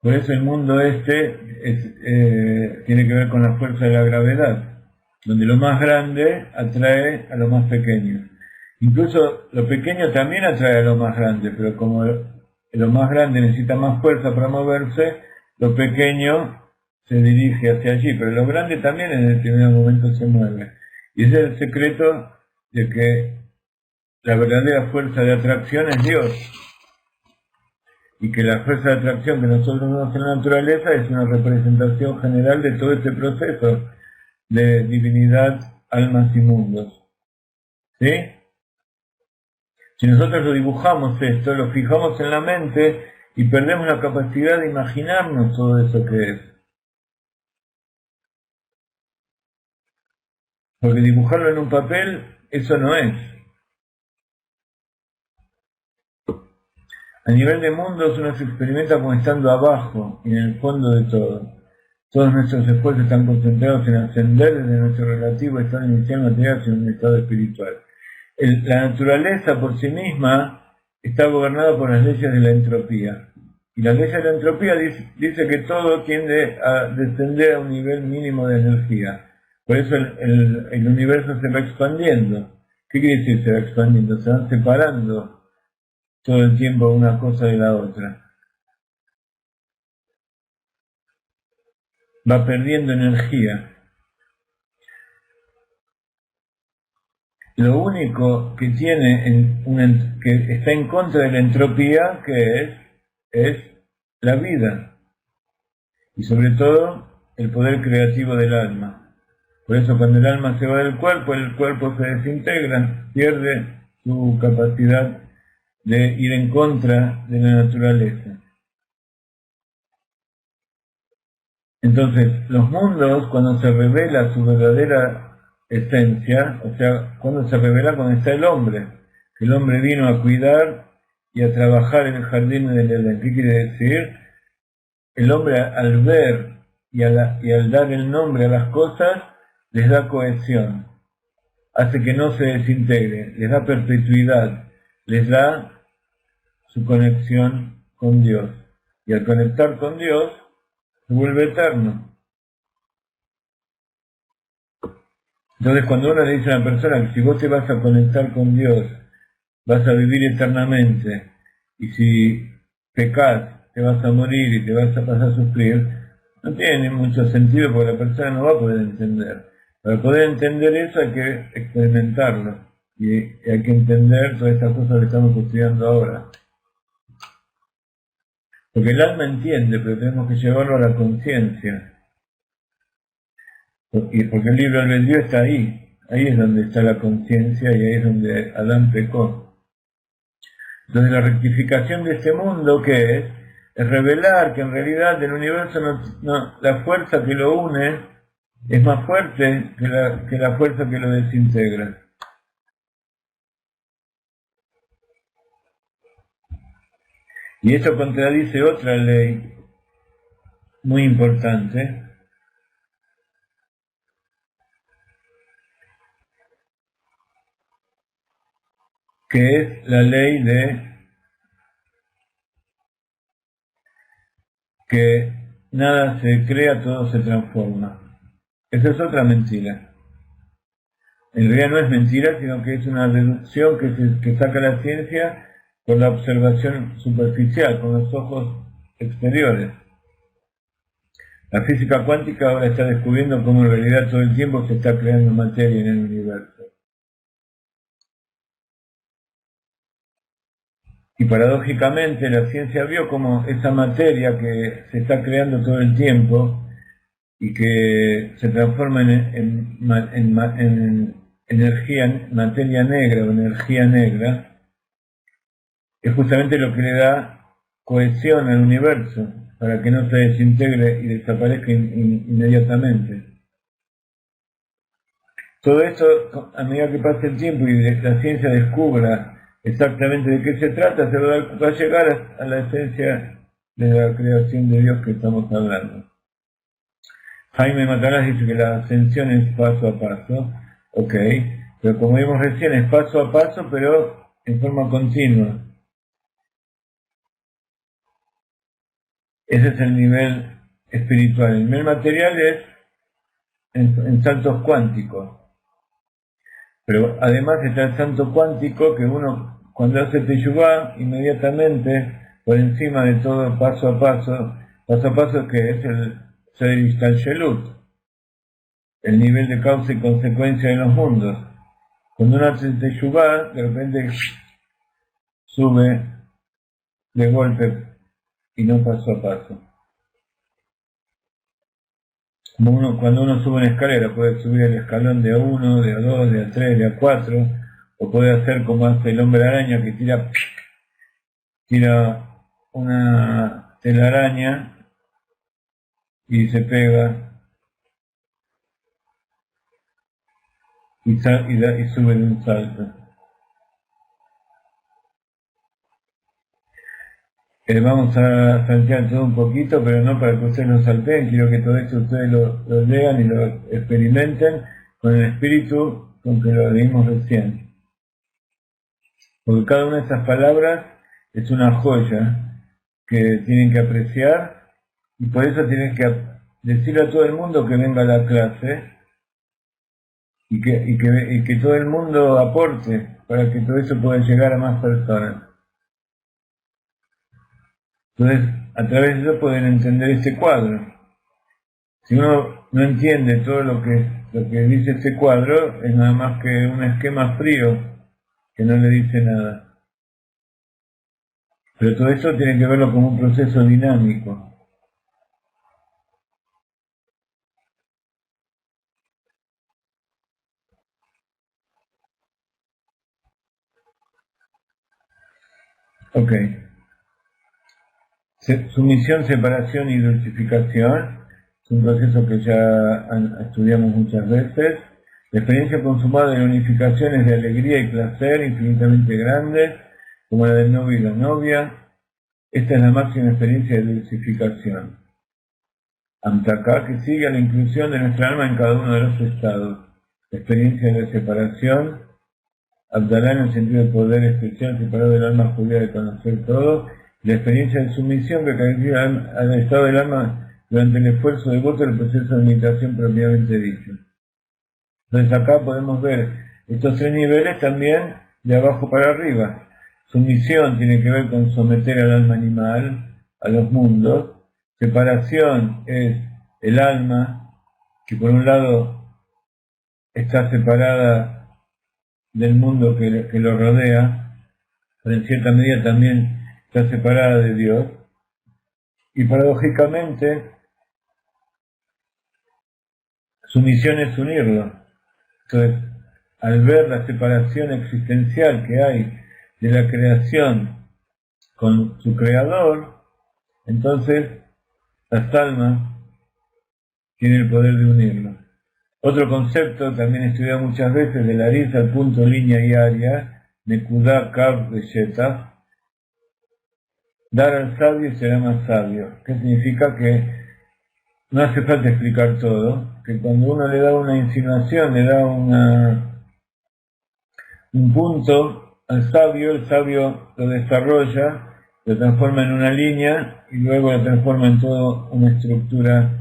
Por eso el mundo tiene que ver con la fuerza de la gravedad, donde lo más grande atrae a lo más pequeño. Incluso lo pequeño también atrae a lo más grande, pero como lo más grande necesita más fuerza para moverse, lo pequeño se dirige hacia allí, pero lo grande también en determinado momento se mueve. Y ese es el secreto de que la verdadera fuerza de atracción es Dios. Y que la fuerza de atracción que nosotros vemos en la naturaleza es una representación general de todo este proceso de divinidad, almas y mundos. ¿Sí? Si nosotros lo dibujamos esto, lo fijamos en la mente y perdemos la capacidad de imaginarnos todo eso que es. Porque dibujarlo en un papel, eso no es. A nivel de mundos uno se experimenta como estando abajo y en el fondo de todo. Todos nuestros esfuerzos están concentrados en ascender desde nuestro relativo estado inicial material hacia un estado espiritual. La naturaleza por sí misma está gobernada por las leyes de la entropía. Y la ley de la entropía dice que todo tiende a descender a un nivel mínimo de energía. Por eso el universo se va expandiendo. ¿Qué quiere decir se va expandiendo? Se van separando todo el tiempo una cosa de la otra. Va perdiendo energía. Lo único que tiene que está en contra de la entropía, que es la vida. Y sobre todo, el poder creativo del alma. Por eso cuando el alma se va del cuerpo, el cuerpo se desintegra, pierde su capacidad de ir en contra de la naturaleza. Entonces, los mundos, cuando se revela su verdadera esencia, o sea, cuando se revela cuando está el hombre, que el hombre vino a cuidar y a trabajar en el jardín del Edén. ¿Qué quiere decir? El hombre al ver y al dar el nombre a las cosas, les da cohesión, hace que no se desintegre, les da perpetuidad, les da su conexión con Dios. Y al conectar con Dios, se vuelve eterno. Entonces, cuando uno le dice a una persona que si vos te vas a conectar con Dios, vas a vivir eternamente, y si pecas, te vas a morir y te vas a sufrir, no tiene mucho sentido porque la persona no va a poder entender. Para poder entender eso hay que experimentarlo, y hay que entender todas estas cosas que estamos estudiando ahora. Porque el alma entiende, pero tenemos que llevarlo a la conciencia. Y porque el libre albedrío está ahí es donde está la conciencia y ahí es donde Adán pecó. Entonces la rectificación de este mundo, ¿qué es? Es revelar que en realidad el universo la fuerza que lo une es más fuerte que la fuerza que lo desintegra. Y eso contradice otra ley muy importante, que es la ley de que nada se crea, todo se transforma. Esa es otra mentira. En realidad no es mentira, sino que es una deducción que saca la ciencia por la observación superficial, con los ojos exteriores. La física cuántica ahora está descubriendo cómo en realidad todo el tiempo se está creando materia en el universo. Y paradójicamente la ciencia vio cómo esa materia que se está creando todo el tiempo y que se transforma en energía, materia negra o energía negra, es justamente lo que le da cohesión al universo, para que no se desintegre y desaparezca inmediatamente. Todo esto, a medida que pase el tiempo y la ciencia descubra exactamente de qué se trata, va a llegar a la esencia de la creación de Dios que estamos hablando. Jaime Matalás dice que la ascensión es paso a paso, ok, pero como vimos recién es paso a paso, pero en forma continua. Ese es el nivel espiritual. El nivel material es en saltos cuánticos. Pero además está el salto cuántico que uno cuando hace Teshuvá, inmediatamente por encima de todo paso a paso que es el Seder Ishtalshelut, el nivel de causa y consecuencia de los mundos. Cuando uno hace Teshuvá, de repente sube de golpe y no paso a paso. Cuando uno sube una escalera, puede subir el escalón de A1, de A2, de A3, de A4, o puede hacer como hace el hombre araña que tira una telaraña y se pega y sube de un salto. Vamos a saltear todo un poquito, pero no para que ustedes lo salteen, quiero que todo esto ustedes lo lean y lo experimenten con el espíritu con que lo leímos recién. Porque cada una de esas palabras es una joya que tienen que apreciar y por eso tienen que decirle a todo el mundo que venga a la clase y que todo el mundo aporte para que todo eso pueda llegar a más personas. Entonces, a través de eso pueden entender este cuadro. Si uno no entiende todo lo que dice este cuadro, es nada más que un esquema frío que no le dice nada. Pero todo eso tiene que verlo como un proceso dinámico. Ok. Sumisión, separación y dulcificación. Es un proceso que ya estudiamos muchas veces. La experiencia consumada de la unificación es de alegría y placer infinitamente grandes, como la del novio y la novia. Esta es la máxima experiencia de dulcificación. Amtaká, que sigue a la inclusión de nuestra alma en cada uno de los estados. La experiencia de la separación. Abdalá, en el sentido de poder especial separado del alma judía de conocer todo. La experiencia de sumisión que caracteriza al estado del alma durante el esfuerzo devoto del proceso de meditación propiamente dicho. Entonces acá podemos ver estos tres niveles también de abajo para arriba. Sumisión tiene que ver con someter al alma animal a los mundos. Separación es el alma que por un lado está separada del mundo que lo rodea, pero en cierta medida también está separada de Dios. Y paradójicamente, su misión es unirlo. Entonces, al ver la separación existencial que hay de la creación con su creador, entonces las almas tienen el poder de unirlo. Otro concepto, también estudiado muchas veces, de la risa al punto, línea y área, Nekudá, Kav, Belleta. Dar al sabio y será más sabio. ¿Qué significa? Que no hace falta explicar todo, que cuando uno le da una insinuación, le da un punto al sabio, el sabio lo desarrolla, lo transforma en una línea y luego lo transforma en toda una estructura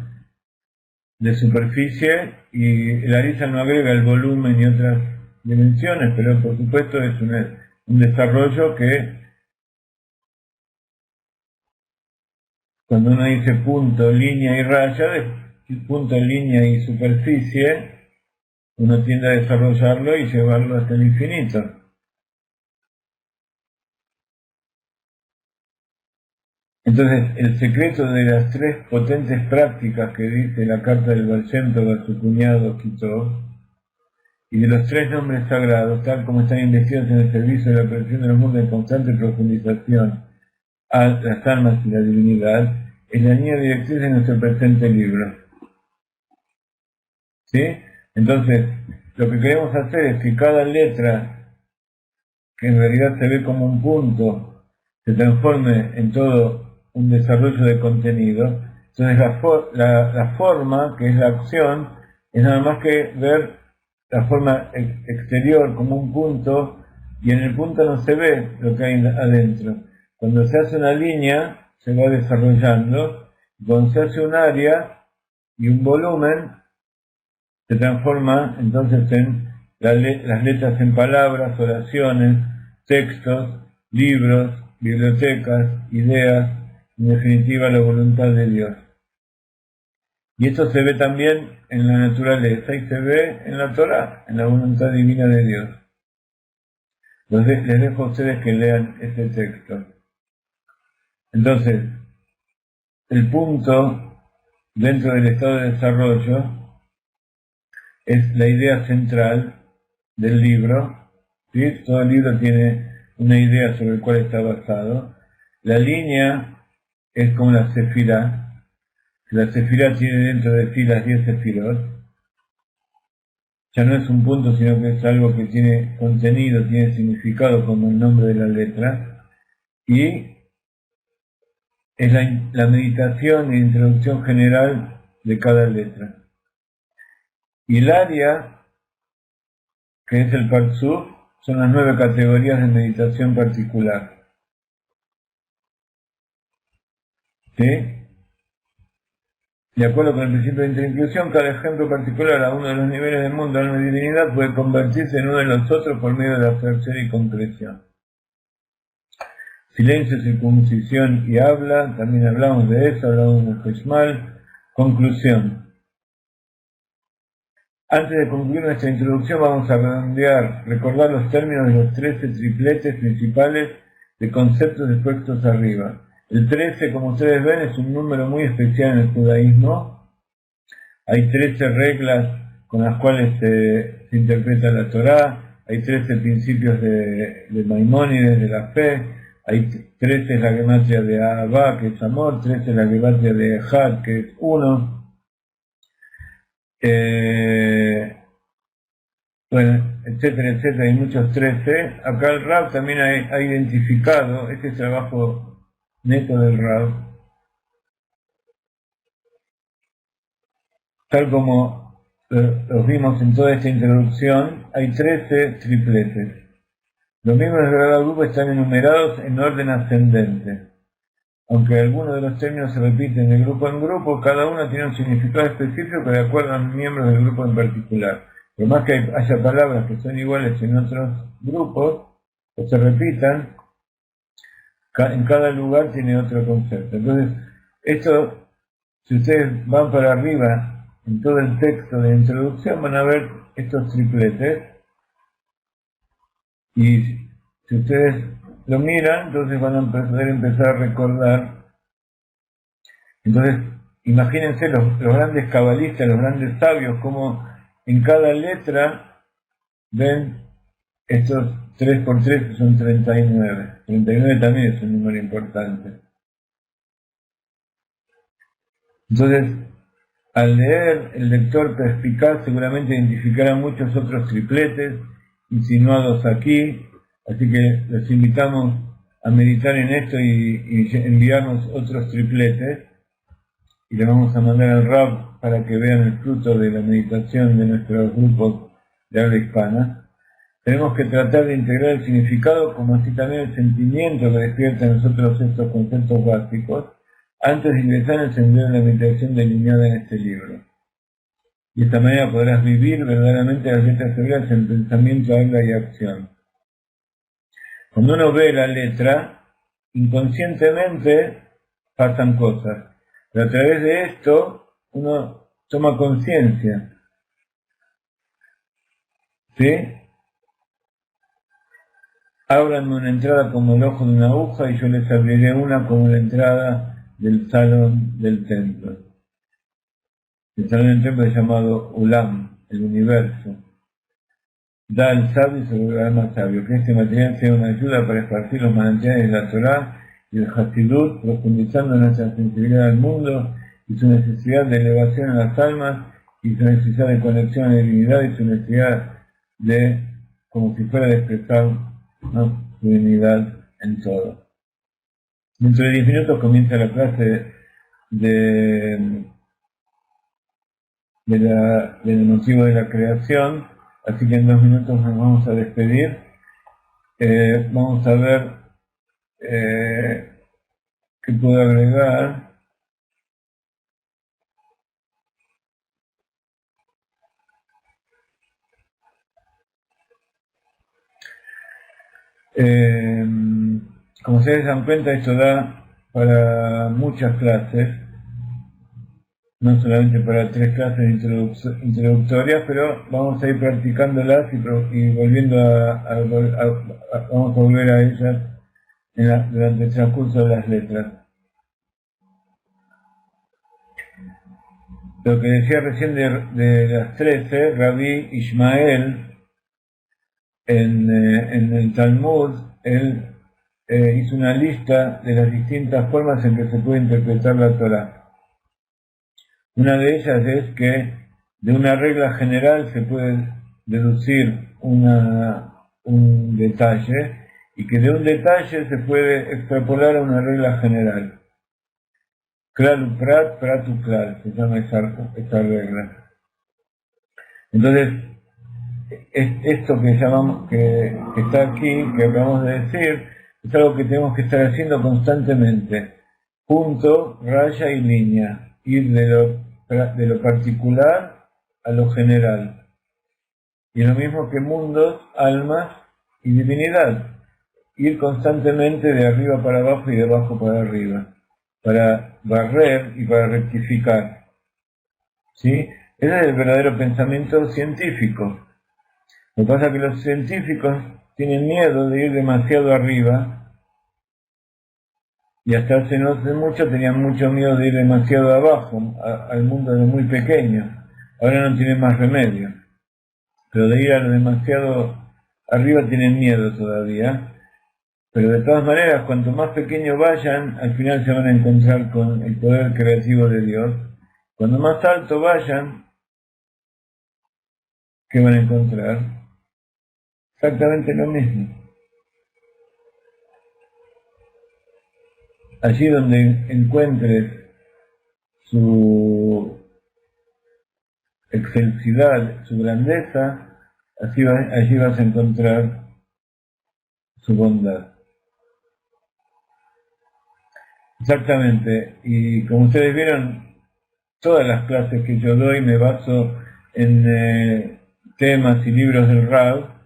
de superficie, y el arisa no agrega el volumen y otras dimensiones, pero por supuesto es un desarrollo que cuando uno dice punto, línea y raya, punto, línea y superficie, uno tiende a desarrollarlo y llevarlo hasta el infinito. Entonces, el secreto de las tres potentes prácticas que dice la carta del Baal Shem Tov a su cuñado Kitov, y de los tres nombres sagrados, tal como están investidos en el servicio de la creación de los mundos en constante profundización a las almas y la divinidad, es la línea directriz de nuestro presente libro. ¿Sí? Entonces, lo que queremos hacer es que cada letra, que en realidad se ve como un punto, se transforme en todo un desarrollo de contenido. Entonces la forma, que es la acción, es nada más que ver la forma exterior como un punto, y en el punto no se ve lo que hay adentro. Cuando se hace una línea, se va desarrollando. Cuando se hace un área y un volumen, se transforma entonces en las letras en palabras, oraciones, textos, libros, bibliotecas, ideas, en definitiva la voluntad de Dios. Y esto se ve también en la naturaleza y se ve en la Torá, en la voluntad divina de Dios. Entonces les dejo a ustedes que lean este texto. Entonces, el punto dentro del estado de desarrollo es la idea central del libro, ¿sí? Todo el libro tiene una idea sobre el cual está basado. La línea es como la sefirá. La sefirá tiene dentro de sí las 10 sefirot. Ya no es un punto, sino que es algo que tiene contenido, tiene significado como el nombre de la letra. Y es la meditación e introducción general de cada letra. Y el área, que es el Parsuf, son las 9 categorías de meditación particular. ¿Sí? De acuerdo con el principio de interinclusión, cada ejemplo particular a uno de los niveles del mundo, alma y divinidad, puede convertirse en uno de los otros por medio de absorción y concreción. Silencio, circuncisión y habla, también hablamos de eso, hablamos del Heshmal. Conclusión. Antes de concluir nuestra introducción, vamos a recordar los términos de los 13 tripletes principales de conceptos expuestos arriba. El 13, como ustedes ven, es un número muy especial en el judaísmo. Hay 13 reglas con las cuales se interpreta la Torá, hay 13 principios de Maimónides, de la fe, hay 13 es la gematria de Ahavá, que es amor, 13 es la gematria de Ejad, que es uno. Bueno, etcétera, etcétera, hay muchos 13. Acá el Rab también ha identificado, este es el trabajo neto del Rab, tal como los vimos en toda esta introducción, hay 13 tripletes. Los miembros del verdadero grupo están enumerados en orden ascendente. Aunque algunos de los términos se repiten de grupo en grupo, cada uno tiene un significado específico de acuerdo a los miembros del grupo en particular. Por más que haya palabras que son iguales en otros grupos, o se repitan, en cada lugar tiene otro concepto. Entonces, esto, si ustedes van para arriba en todo el texto de introducción, van a ver estos tripletes. Y si ustedes lo miran, entonces van a poder empezar a recordar. Entonces, imagínense los grandes cabalistas, los grandes sabios, como en cada letra ven estos 3 por 3 que son 39. 39 también es un número importante. Entonces, al leer, el lector perspicaz seguramente identificará muchos otros tripletes insinuados aquí, así que los invitamos a meditar en esto y enviarnos otros tripletes, y le vamos a mandar al Rab para que vean el fruto de la meditación de nuestros grupos de habla hispana. Tenemos que tratar de integrar el significado como así también el sentimiento que despierta en nosotros estos conceptos básicos antes de ingresar en el sendero de la meditación delineada en este libro. De esta manera podrás vivir verdaderamente las letras hebreas en pensamiento, habla y acción. Cuando uno ve la letra, inconscientemente pasan cosas, pero a través de esto uno toma conciencia. ¿Sí? Ábranme una entrada como el ojo de una aguja y yo les abriré una como la entrada del salón del templo. El salón del templo es llamado Ulam, el universo. Da al sabio sobre el alma sabio, que este material sea una ayuda para esparcir los manantiales de la Torá y el Hasidut, profundizando en nuestra sensibilidad al mundo y su necesidad de elevación a las almas y su necesidad de conexión a la divinidad y su necesidad de, como si fuera de expresar, ¿no?, su divinidad en todo. Dentro de 10 minutos comienza la clase del motivo de la creación, así que en 2 minutos nos vamos a despedir. Vamos a ver qué puedo agregar. Como ustedes se dan cuenta, esto da para muchas clases, no solamente para 3 clases introductorias, pero vamos a ir practicándolas y volviendo vamos a volver a ellas durante el transcurso de las letras. Lo que decía recién de las 13, Rabbi Ishmael, en el Talmud, él hizo una lista de las distintas formas en que se puede interpretar la Torá. Una de ellas es que de una regla general se puede deducir un detalle, y que de un detalle se puede extrapolar a una regla general. Klal uprat, prat uklal, se llama esa regla. Entonces, esto que llamamos, que está aquí, que acabamos de decir, es algo que tenemos que estar haciendo constantemente. Punto, raya y línea. Ir de lo particular a lo general. Y lo mismo que mundos, almas y divinidad. Ir constantemente de arriba para abajo y de abajo para arriba. Para barrer y para rectificar. ¿Sí? Ese es el verdadero pensamiento científico. Lo que pasa es que los científicos tienen miedo de ir demasiado arriba, y hasta hace no hace mucho tenían mucho miedo de ir demasiado abajo, al mundo de lo muy pequeño. Ahora no tienen más remedio. Pero de ir a lo demasiado arriba tienen miedo todavía. Pero de todas maneras, cuanto más pequeños vayan, al final se van a encontrar con el poder creativo de Dios. Cuando más alto vayan, ¿qué van a encontrar? Exactamente lo mismo. Allí donde encuentres su excelsidad, su grandeza, allí vas a encontrar su bondad. Exactamente, y como ustedes vieron, todas las clases que yo doy me baso en temas y libros del Rav,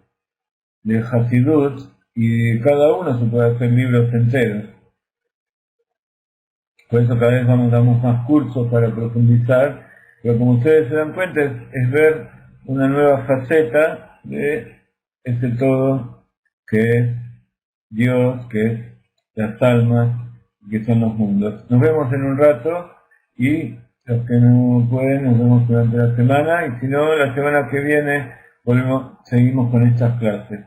de Hasidut, y cada uno se puede hacer libros enteros. Por eso cada vez damos más cursos para profundizar, pero como ustedes se dan cuenta es ver una nueva faceta de ese todo que es Dios, que es las almas, que son los mundos. Nos vemos en un rato y los que no pueden nos vemos durante la semana y si no, la semana que viene seguimos con estas clases.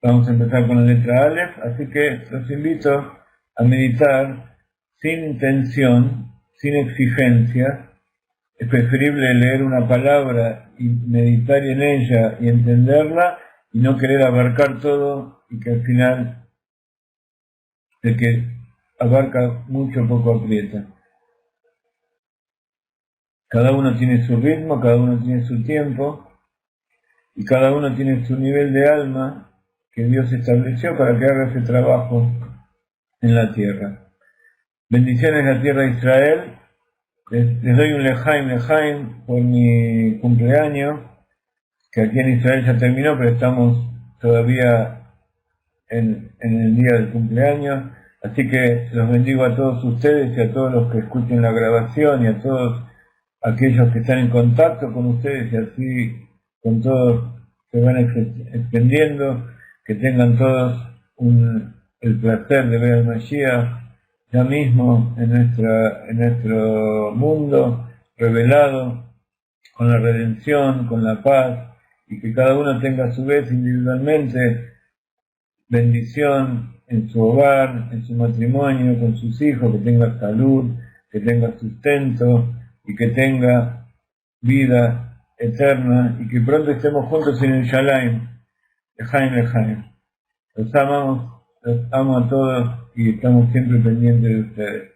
Vamos a empezar con la letra Aleph, así que los invito a meditar sin intención, sin exigencia. Es preferible leer una palabra y meditar en ella y entenderla y no querer abarcar todo y que al final el que abarca mucho poco aprieta. Cada uno tiene su ritmo, cada uno tiene su tiempo y cada uno tiene su nivel de alma que Dios estableció para que haga ese trabajo en la tierra. Bendiciones a la tierra de Israel. Les doy un lejaim por mi cumpleaños, que aquí en Israel ya terminó, pero estamos todavía en el día del cumpleaños. Así que los bendigo a todos ustedes y a todos los que escuchen la grabación y a todos aquellos que están en contacto con ustedes y así con todos se van extendiendo, que tengan todos el placer de ver al Mashiach ya mismo en nuestro mundo revelado, con la redención, con la paz, y que cada uno tenga a su vez individualmente bendición en su hogar, en su matrimonio, con sus hijos, que tenga salud, que tenga sustento y que tenga vida eterna y que pronto estemos juntos en el Shalom. Lejaim. Los amo a todos y estamos siempre pendientes de ustedes.